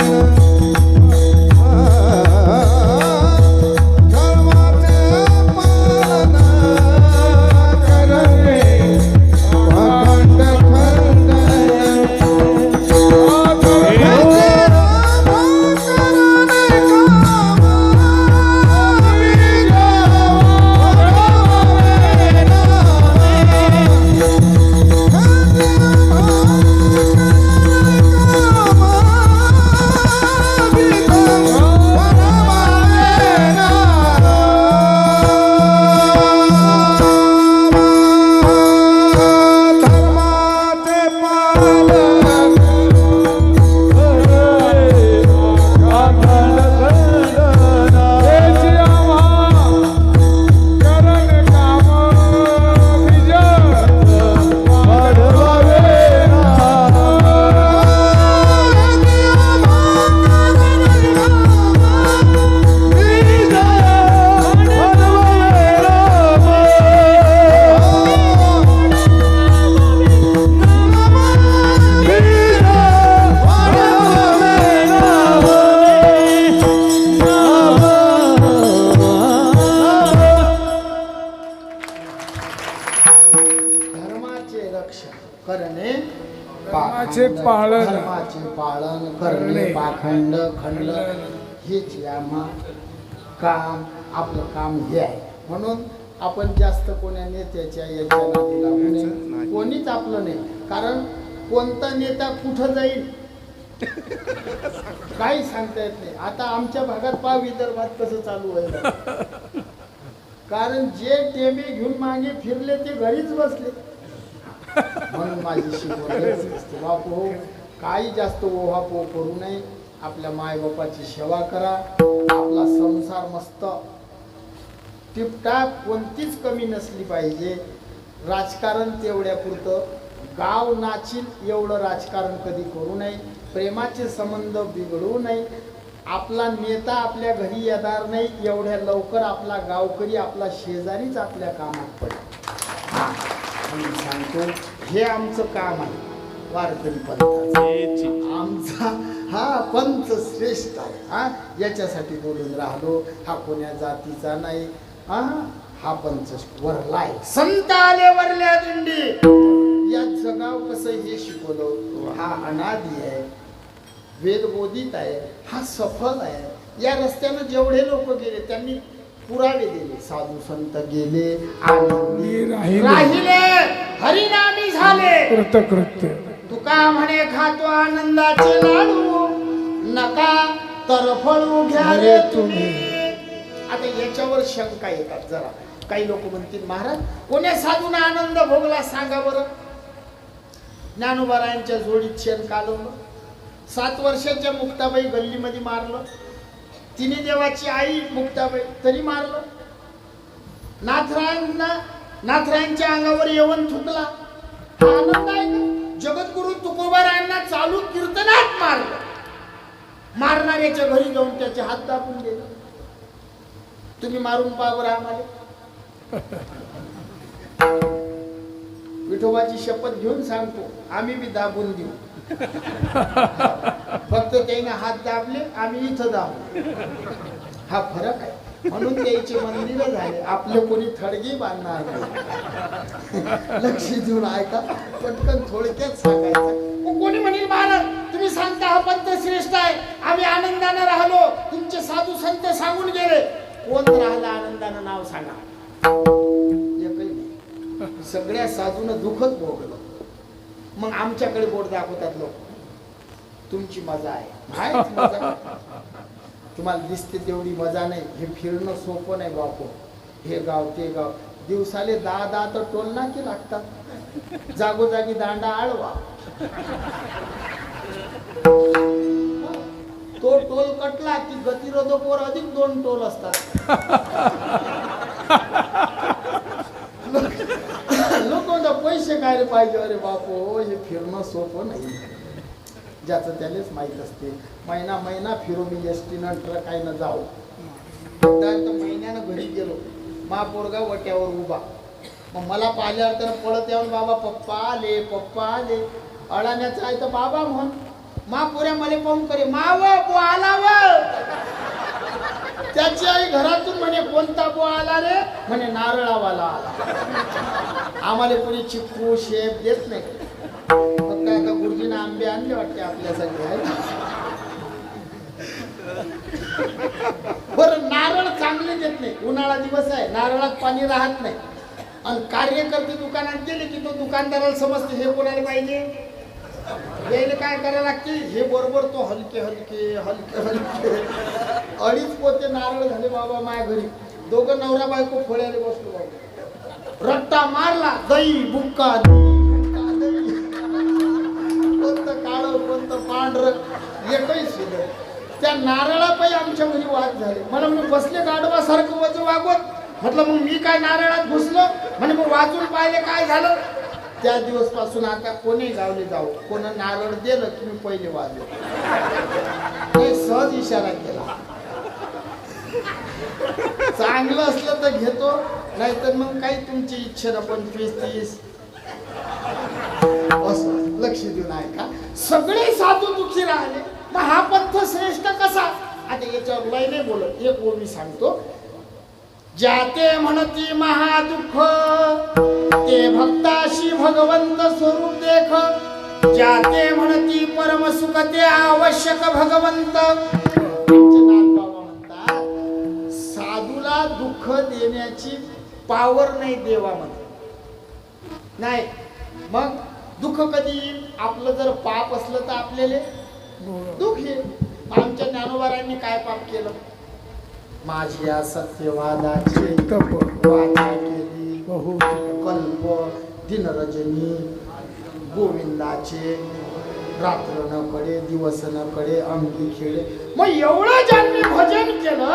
धर्माचे पालन करणे पाखंड खंडन. धर्माचे पालन करणे पाखंड खंडन हेच आम्हा काम. आपलं काम हे आहे. म्हणून आपण जास्त कोण्या नेत्याच्या याच्या नादी लागू नये. कोणीच आपलं नाही. कारण कोणता नेता कुठं जाईल काही सांगता येत नाही. आता आमच्या भागात पहा विदर्भात कसं चालू आहे. कारण जे टेबे घेऊन मागे फिरले ते घरीच बसले. म्हणून माझी शिकवण बापू हो, काही जास्त ओहापोह करू नये. आपल्या मायबापाची सेवा करा. आपला संसार मस्त टिपटाप, कोणतीच कमी नसली पाहिजे. राजकारण तेवढ्या पुरतं, गाव नाचील एवढं राजकारण कधी करू नये. प्रेमाचे संबंध बिघडवू नये. आपला नेता आपल्या घरी येणार नाही एवढ्या लवकर आपला गावकरी आपला शेजारीच आपल्या कामात पडेल. म्हणून सांगतो हे आमचं काम आहे. वारकरी पंथाचा आमचा हा पंथ श्रेष्ठ आहे. हा याच्यासाठी बोलून राहिलो. हा कोण्या जातीचा नाही. हा पंच वरलाय. संत आले वरल्या दिंडी. या जगाव कसं हे शिकवलं. हा अनादी आहे, वेदबोधित आहे, हा सफल आहे. या रस्त्यानं जेवढे लोक गेले त्यांनी पुरावे दिले. साधू संत गेले, आनंदी राहिले, हरिनामी झाले, कृतकृत्य. तुका म्हणे खातो आनंदाचे लाडू, नका तरफळू घ्या रे तुम्ही. आता याच्यावर शंका येतात जरा. काही लोक म्हणतील महाराज कोण्या साधून आनंद भोगला सांगा बरं. ज्ञानोबारायांच्या जोडीत शेण कालवलं. 7 वर्षाच्या मुक्ताबाई गल्लीमध्ये मारलं. तिने देवाची आई मुक्ताबाई तरी मारलं. नाथरायांच्या अंगावर येऊन थुकला. हा आनंद आहे का? जगद्गुरु तुकोबारायांना चालू कीर्तनात मारलं. मारणाऱ्याच्या घरी जाऊन त्याचे हात दाबून गेले. तुम्ही मारून पहा बरं आम्हाला. विठोबाची शपथ घेऊन सांगतो आम्ही बी दाबून देऊ. फक्त त्याने हात दाबले, आम्ही इथं दाबू. हा फरक आहे. म्हणून त्याचे मंदिर झाले. आपले कोणी थडगे बांधणार नाही. लक्ष देऊन ऐका. पटकन थोडक्यात सांगायचं. कोणी म्हणेल महाराज तुम्ही सांगता हा पंथ श्रेष्ठ आहे, आम्ही आनंदाने राहिलो, तुमचे साधू संत सांगून गेले. कोण राहिला आनंदानं नाव सांगा. एकही नाही. सगळ्या साधून दुःखच भोगलं. मग आमच्याकडे बोट दाखवतात लोक. तुमची मजा आहे. मजा तुम्हाला दिसते तेवढी मजा नाही. हे फिरणं सोपं नाही बापू. हे गाव ते गाव दिवसाले 10 तर टोल नाके लागतात. जागोजागी दांडा आळवा. तो टोल कटला की गतिरोधकवर अधिक 2 टोल असतात. पैसे काय रे पाहिजे अरे बापो हे फिरणं सोपं नाही ज्याचं त्यालाच माहीत असते महिना महिना फिरू मी एसटीनं ट्रक आहे ना जाऊ महिन्यानं घरी गेलो पोरगा वट्यावर उभा मग मला पाहिल्यावर तर पळत येऊन बाबा पप्पा आले अडाण्याचं आहे तर बाबा म्हण पोऱ्या मला पाहून करे बो आला व त्याची आई घरातून म्हणे कोणता बो आला रे म्हणे नारळावाला आला आम्हाला कोणी चिक्कू शेप देत नाही फक्त आता गुरुजीने आंबे आणले वाटते आपल्यासाठी आहे बरं नारळ चांगले देत नाही उन्हाळा दिवस आहे नारळात पाणी राहत नाही आणि कार्यकर्ते दुकानात गेले की तो दुकानदाराला समजते हे कोणाला पाहिजे यायला काय करायला लागते हे बरोबर तो हलके अडीच पोते नारळ झाले बाबा माझ्या घरी दोघं नवरा बायको फोड्याला बसलो बाबा रट्टा मारला दही बुक्का कोणतं काळं कोणतं पांढरं एकही शिल्लक त्या नारळापायी आमच्या घरी वाद झाले मला म्हणजे बसले गाढवासारखं वज वागवत म्हटलं मग मी काय नारळात घुसलो म्हणे मग वाचून पाहिले काय झालं त्या दिवस पासून आता कोणी गावले जाऊ कोण नारळ दिलं की मी पहिले वाजलो सहज इशारा केला चांगलं असलं तर घेतो नाहीतर मग काही तुमची इच्छा ना 25-30 असं लक्ष देऊन आहे का सगळे साधू दुखी राहिले मग हा पंथ श्रेष्ठ कसा आता याच्यावर लय नाही बोलत एक ओळ मी सांगतो जाते म्हणती महादुःख ते भक्ताशी भगवंत स्वरूप देख जाते म्हणती परम सुख ते आवश्यक भगवंत बाबा म्हणतात साधूला दुःख देण्याची पावर नाही देवामध्ये नाही मग दुःख कधी येईल आपलं जर पाप असलं तर आपल्याला दुःख येईल आमच्या ज्ञानोबारांनी काय पाप केलं माझी या सत्यवादाची वाचा केली कल्प दिनरजनी गोविंदाचे रात्र न कडे दिवस न कडे अंगी खेळे मग एवढं ज्यांनी भजन केलं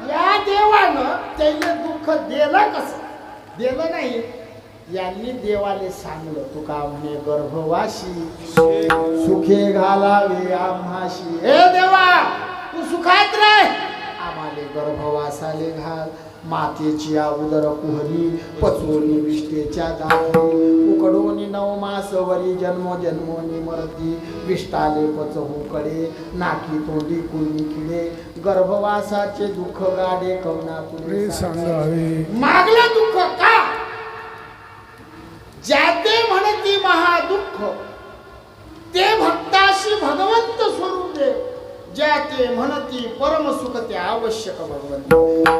या देवानं त्याला दुःख दिलं कसं दिलं नाही यांनी देवाले सांगलं तुका म्हणे गर्भवाशी सुखे घालावे आम्हाशी हे देवा तू सुखात राह आम्हाले गर्भवासाले घाल मातेची उदर कुहरी पचवणी विष्टेच्या दाखी उकडोनी 9 मास वरी जन्मोनी मरती विष्टाले पचहू कडे नाकी तोंडी कुणी किडे गर्भवासाचे दुःख गाडे कवना पुढे सांगावे मागलं दुःख का जाते म्हणती महादुःख ते भक्ताशी भगवंत स्वरूप दे ज्याते म्हणती परम सुख ते आवश्यक भगवंत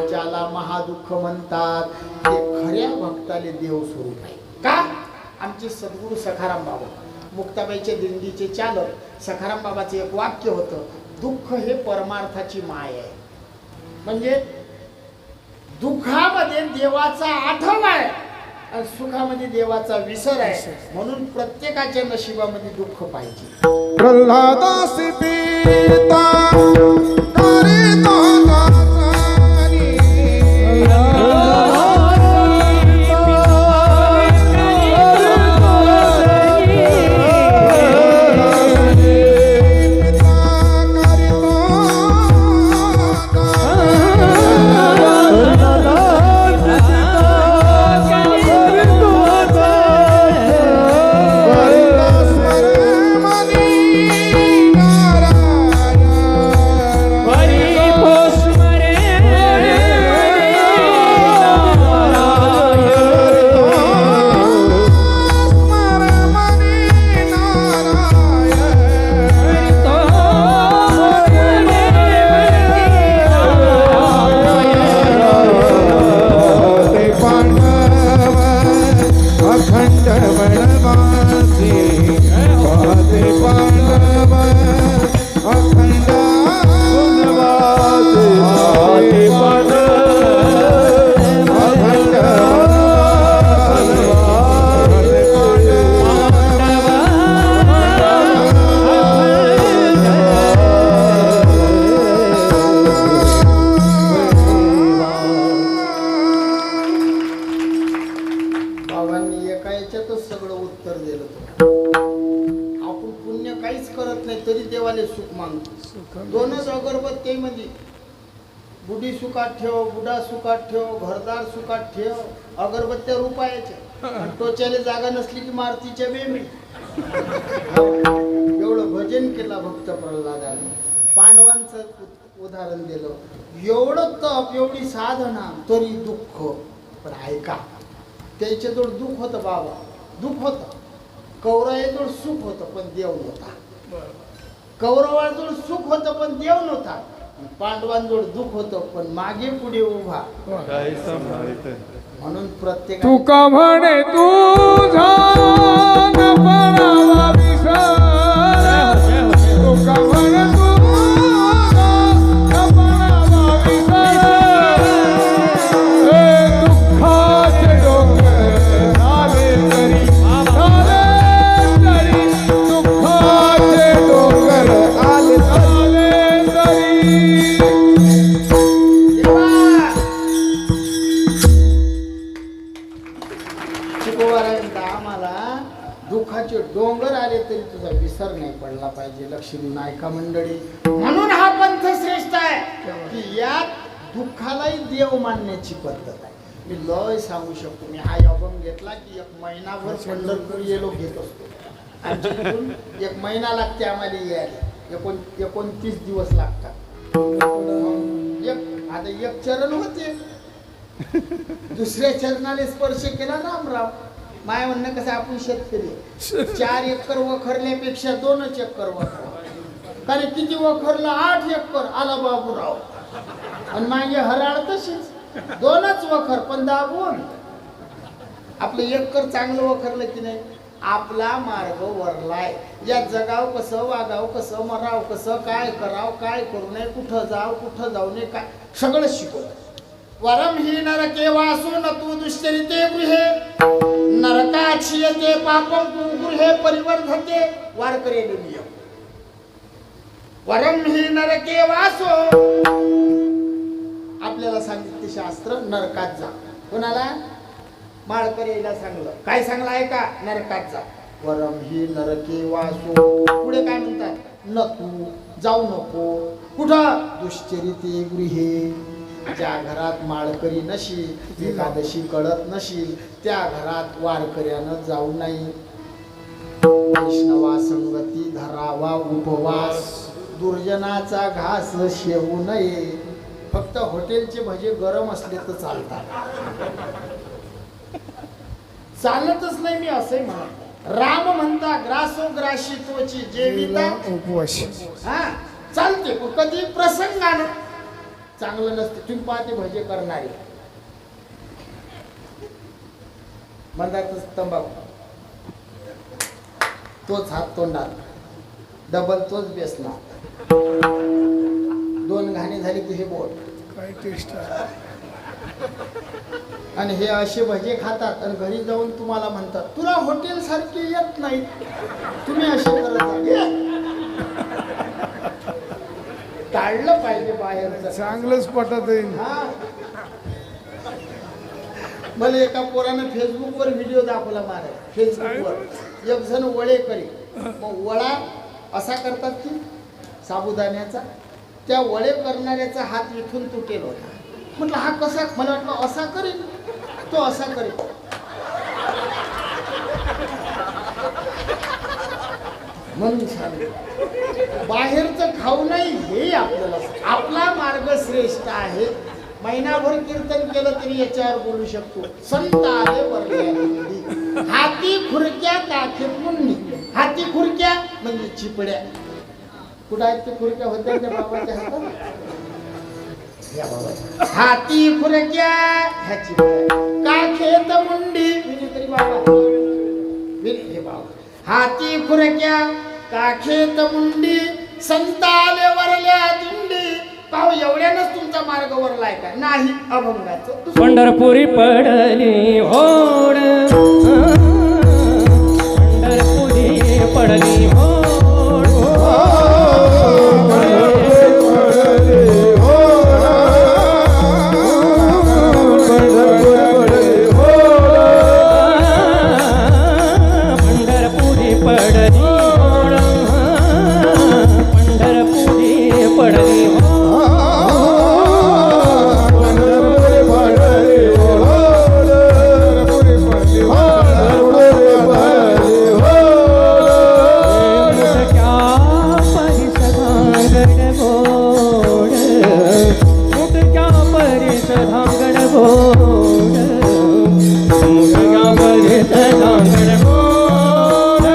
ज्याला महादुःख म्हणतात ते खऱ्या भक्ताले देव स्वरूप आहे का आमचे सद्गुरू सखाराम बाबा मुक्ताबाईच्या दिंडीचे चालक सखाराम बाबाचे एक वाक्य होतं दुःख हे परमार्थाची माय आहे म्हणजे दुःखामध्ये देवाचा आठव आहे आणि सुखामध्ये देवाचा विसर आहे म्हणून प्रत्येकाच्या नशिबामध्ये दुःख पाहिजे प्रल्हादासी पीता दोनच अगरबत्ती मध्ये बुडी सुखात ठेव, बुडा सुखात ठेव, घरदार सुखात ठेव. अगरबत्त्या रुपयाच्या आणि टोच्याला जागा नसली की मारुतीच्या बेमी. एवढं भजन केलं भक्त प्रल्हादाने, पांडवांचं उदाहरण दिलं. एवढं तप, एवढी साधना, तरी दुःख. पण ऐका, त्याच्याजवळ दुःख होतं बाबा, दुःख होतं. कौरवाजवळ सुख होतं पण देव नव्हता. कौरवाजवळ सुख होतं पण देव नव्हता. पांडवांजवळ दुःख होतं पण मागे पुढे उभा. म्हणून प्रत्येक तुका म्हणे तुझा न पडावा विसर, तुका म्हणे तुझा न पडावा विसर. हे दुःखाचे डोंगर आले तरी, आले तरी, दुःखाचे डोंगर आले तरी. आम्हाला दुःखाचे डोंगर आले तरी तुझा विसर नाही पडला पाहिजे. लक्ष देऊन ऐका मंडळी. म्हणून हा पंथ श्रेष्ठ आहे की यात दुःखालाही देव मानण्याची पद्धत आहे. मी लय सांगू शकतो. मी हा अभंग घेतला की एक महिनाभर पंढरपूर येलो घेत असतो. आमच्याकडून एक महिना लागते आम्हाला यायला. 29 दिवस लागतात. आता एक चरण होते, दुसऱ्या चरणाने स्पर्श केला राम राम. माय म्हणणं कसं, आपण शेतकरी 4 एकर वखरल्यापेक्षा 2च एकर वखर. कारण किती वखरला 8 एकर आला बाबूराव. आणि मागे हराळ तशीच 2च वखर पण दाबून. आपलं एकर चांगलं वखरलं की नाही. आपला मार्ग वरलाय. या जगाव कसं, वागाव कसं, मराव कसं, काय कराव, काय करू नये, कुठं जाव, कुठं जाऊ नये, काय सगळं शिकवलं. वरम ही नरके वासू न तू दुश्चरिते गृहे, नरकाची येते पापम गृहे परिवर्धते. वारकरी नियम. वरम ही नरके वासो, आपल्याला सांगितले शास्त्र नरकात जा. कोणाला? माळकरीला सांगलं. काय सांगलं आहे का? नरकात जा. वरम ही नरके वासो. पुढे काय म्हणतात? न तू जाऊ नको. कुठं? दुश्चरिते गृहे. ज्या घरात माळकरी नशील, एकादशी कळत नशील, त्या घरात वारकऱ्यानं जाऊ नये. वैष्णवा संगती धरावा उपवास, दुर्जनाचा घास शेवू नये. फक्त हॉटेलचे भजे गरम असले तर चालतात, चालतच नाही. मी असे म्हणत, राम म्हणता ग्रासो ग्राशी तोची जेविता उपवास. हा चालते, पण कधी प्रसंगानं चांगलं नसते. तुम्ही पाहते भजे करणारे म्हणतातच तंबाखू, तोच हात तोंडात, डबल तोच बेसना, 2 घाणी झाली की हे बोट. काय टेस्ट. आणि हे असे भजे खातात आणि घरी जाऊन तुम्हाला म्हणतात तुला हॉटेल सारखे येत नाही, तुम्ही असे करत जा. टाळलं पाहिजे बाहेरचं. चांगलंच पटत येईल. हा, मला एका पोरानं फेसबुकवर व्हिडिओ दाखवला. महाराज फेसबुकवर एक जण वडे करी. मग वडा असा करतात की साबुदाण्याचा, त्या वडे करणाऱ्याचा हात इथून तुटेल होता. म्हटलं हा कसा? मला वाटलं असा करेल, तो असा करेल. म्हणून सांग, बाहेरचं खाऊ नाही हे आपल्याला. आपला मार्ग श्रेष्ठ आहे. महिनाभर कीर्तन केलं तरी याच्यावर बोलू शकतो. संत आले वरले हाती खुर्क्या काखेत मुंडी. हाती खुर्क्या म्हणजे चिपड्या. कुठं आहेत ते खुर्क्या होत्या त्या बाबाच्या हातात? या बाबा हाती खुर्क्या ह्या चिपड्या, काखेत मुंडी तरी बाबा हे बाबा. हाती खुर्क्या काखेत मुंडी, संताले वरल्या दिंडी. पाहू एवढ्यानंच तुमचा मार्ग वरलाय का? नाही. अभंगाचं पंढरपुरी पडली होड, पंढरपुरी पडली होड. पंढरपुरी पडली हो पंढरपुरी पडली होड पंढरपुरी पडली होड मुटक्या परिस धांगड गोड मुटक्या परिस धांगड गोड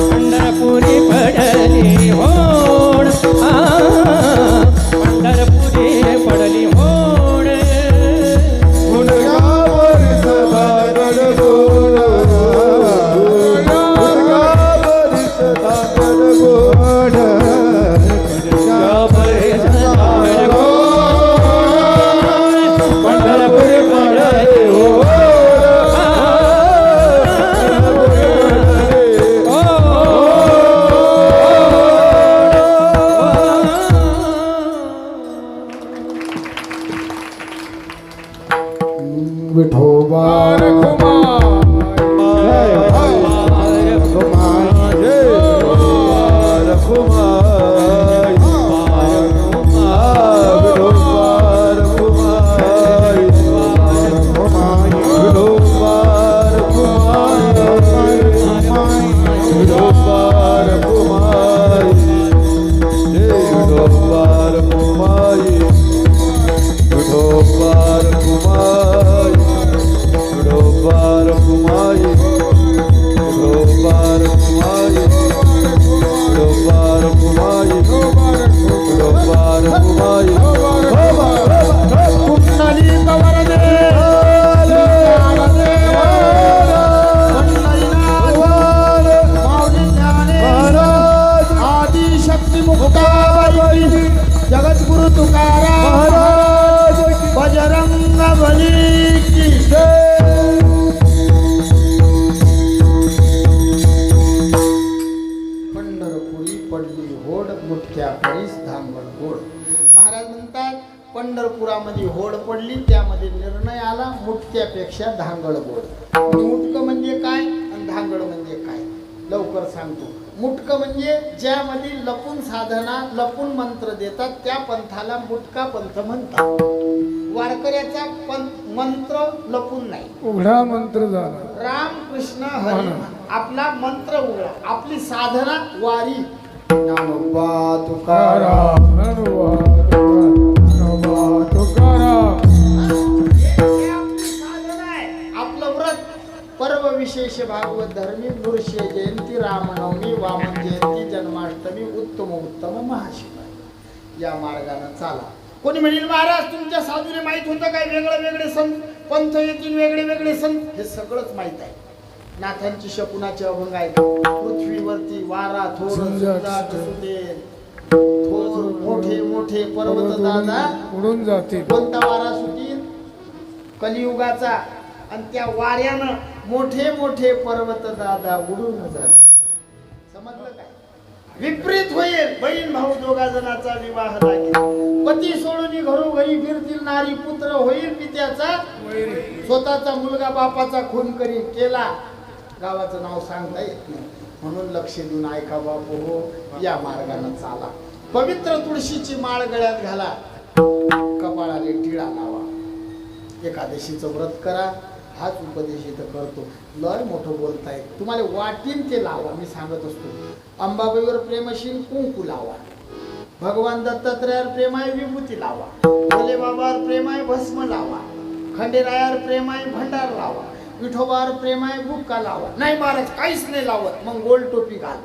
पंढरपुरी पडली होड पंढरपुरी पडली होड मुंडकावर सदागड गोड मुंडकावर सदागड गोड पंढरपुरी पडली होड विठोबा जगद्गुरु तुकाराम बजरंग बली की जय. पंढरपुरी पडली होड मुटक्या परीस धांगड गोड. महाराज म्हणतात पंढरपुरामध्ये होड पडली त्यामध्ये निर्णय आला मुटक्यापेक्षा धांगड गोड. मुटकं म्हणजे काय आणि धांगड म्हणजे काय लवकर सांगतो. मुटकं म्हणजे ज्यामध्ये लपून साधना लपून मंत्र देतात त्या पंथाला मुटका पंथ म्हणतात. वारकऱ्याचा मंत्र लपून नाही उघडा मंत्र झाला. राम कृष्ण हरी आपला मंत्र उघडा आपली साधना वारी ज्ञानोबा तुकाराम ज्ञानोबा तुकाराम हे आपली साधना आहे. आपलं व्रत पर्व विशेष भागवत धर्मी नृष्य जयंती रामनवमी वामन जयंती जन्माष्टमी उत्तम उत्तम महाशिवरात्री या मार्गाने चाला. कोणी म्हणेल महाराज तुमच्या साधूने माहित होतं काय वेगळे वेगळे संत पंथ येतील वेगळे वेगळे संत. हे सगळंच माहित आहे. नाथांची शकुनाचे अभंग आहेत. पृथ्वीवरती वारा थोर थोर मोठे मोठे पर्वत दादा उडून जातील. कोणता वारा सुटील कलियुगाचा आणि त्या वाऱ्यानं मोठे मोठे पर्वत दादा उडून जात. समजलं काय विपरीत होईल. बहीण भाऊ दोघा जणांचा विवाह लागेल. पती सोडून घरोघरी फिरतील नारी पुत्र होईल पित्याचा स्वतःचा मुलगा बापाचा खून करील केला गावाचं नाव सांगता येत नाही. म्हणून लक्ष देऊन ऐका बापू हो या मार्गाने चाला. पवित्र तुळशीची माळ गळ्यात घाला कपाळाला टिळा लावा. एकादशीचं व्रत करा. हाच उपदेश इथं करतो. लय मोठं बोलताय तुम्हाला वाटीन ते लावा. मी सांगत असतो अंबाबाईवर प्रेमशील कुंकू लावा. भगवान दत्तात्रयावर प्रेम आहे विभूती लावा. भोले बाबावर प्रेम आहे भस्म लावा. खंडेरायावर प्रेम आहे भंडार लावा. विठोबावर प्रेम आहे बुक्का लावा. नाही महाराज काहीच नाही लावत मग गोल टोपी घाल.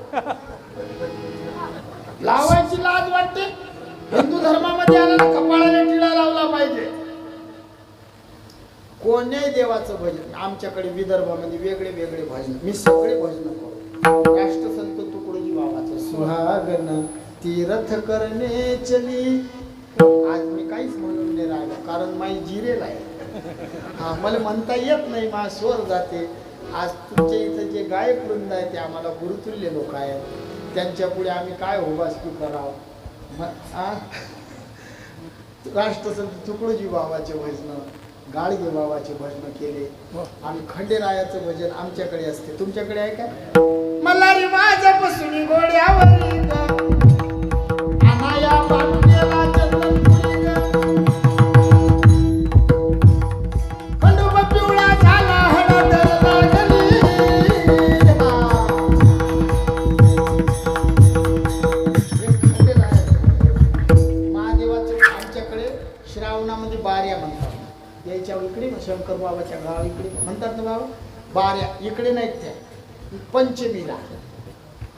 लावायची लाज वाटते. हिंदू धर्मामध्ये आला ना कपाळाला टिळा लावला पाहिजे. कोण्याही देवाचं भजन आमच्याकडे विदर्भामध्ये वेगळे वेगळे भजन मी सगळे भजन करतो. राष्ट्रसंत तुकडोजी बाबाचं सुहागन तीर्थ करणे चली. आज मी काहीच म्हणून नाही राहिलो कारण माझी जिरेल आहे. हा मला म्हणता येत नाही माझा स्वर जाते. आज तुमच्या इथं जे गायक वृंद आहे ते आम्हाला गुरुतुल्य लोक आहेत. त्यांच्या पुढे आम्ही काय उभासकी करावं. राष्ट्रसंत तुकडोजी बाबाचे भजन गाडगे बाबाचे भजन केले. आम्ही खंडेरायाचं भजन आमच्याकडे असते. तुमच्याकडे आहे का? मल्हारी माझ्यापासून घोड्यावर बाऱ्या बाटलेला चंदनपुरी ग. खंडोबा पिवळा झाला हळद लागली. महादेवाचे आमच्याकडे श्रावणामध्ये बाऱ्या म्हणतात. यायच्या इकडे शंकर बाबाच्या गाव इकडे म्हणतात ना बाबा बाऱ्या, इकडे नाहीत त्या, पंचमीला.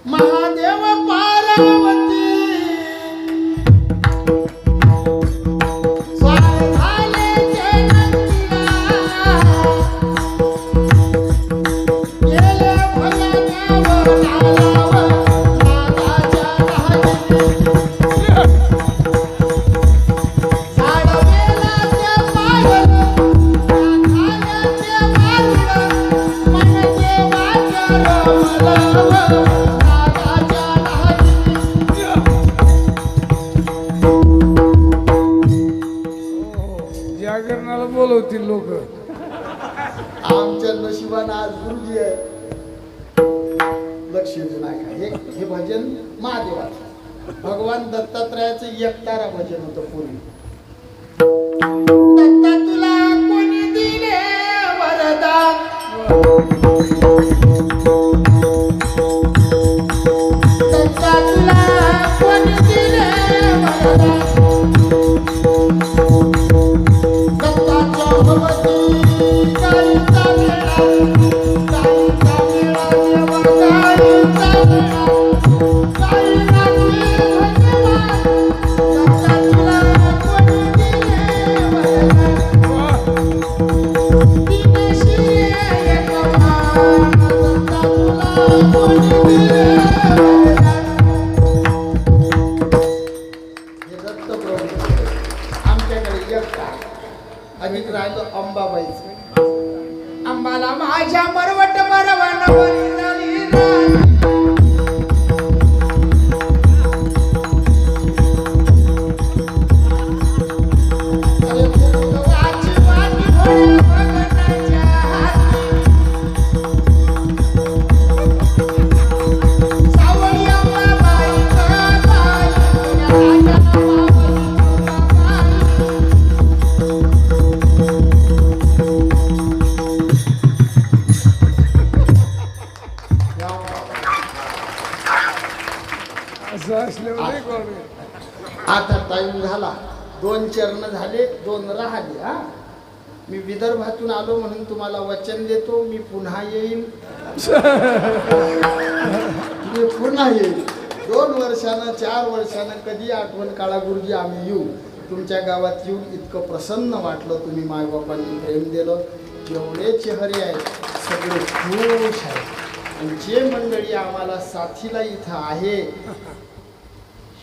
महादेव पार्वती स्वार झाले जयंतीला. गेले भजनावर नावावर नागाच्या राजाने. झाडवेला ते पायल, नागाला ते वारुळ, मनदेवाच्या रमलावर नागाच्या राजाने. जागरणाला बोलवतील लोक. आमच्या नशिबानं आज गुरुजी आहे. लक्ष देऊ नका. हे भजन महादेवाचं भगवान दत्तात्रयाचं एकतारा भजन होतं पूर्वी. दत्ता तुला कोणी दिले वरदान. दत्ता तुला कोणी दिले वरदान. दत्ताच्या भवती गाईचा मेळा, गाईचा मेळा देवा गाईचा मेळा. गाई नाचली धन्यवाद. दत्ता तुला कोणी दिले वरदान. दिनेशी एक मान. दत्ता तुला कोणी दिले वरदान. हे दत्त प्रभू आमच्याकडे एकटा. अधिक राहिलं अंबाबाईचं. अंबाला माझ्या मरवट मरवण बरी झाली राणी. अरे फुलवाची वाटी भोळ्या बघण्याच्या हाती. सावळी अंबाबाई गं बाई, राजा मावळी असं असल्यावर नाही कोण. आता टाइम झाला. 2 चरण झाले, 2 राहिले. हा, मी विदर्भातून आलो म्हणून तुम्हाला वचन देतो, मी पुन्हा येईल. मी पुन्हा येईल 2 वर्षानं 4 वर्षानं कधी आठवण काळा गुरुजी आम्ही येऊ. तुमच्या गावात येऊन इतकं प्रसन्न वाटलं. तुम्ही मायबापांनी प्रेम दिलं. जेवढे चेहरे आहेत सगळे खुश आहेत. आणि जे मंडळी आम्हाला साथीला इथं आहे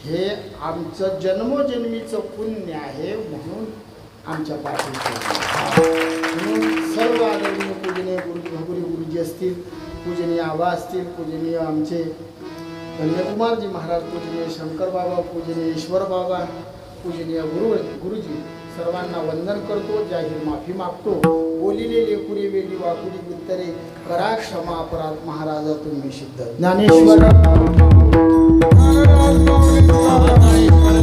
हे आमचं जन्मोजन्मीचं पुण्य आहे म्हणून आमच्या पाठीशी. म्हणून सर्व आदरणीय पूजनीय भगुरी गुरुजी असतील, पूजनीय आबा असतील, पूजनीय आमचे कन्याकुमारजी महाराज, पूजनीय शंकर बाबा, पूजनीय ईश्वर बाबा, पूजनीय गुरुजी सर्वांना वंदन करतो. जाहीर माफी मागतो. बोलिले लेकुरी वेली वाकुरी उत्तरे करा क्षमा अपराध महाराजा तुम्ही सिद्ध. ज्ञानेश्वर ज्ञानेश्वर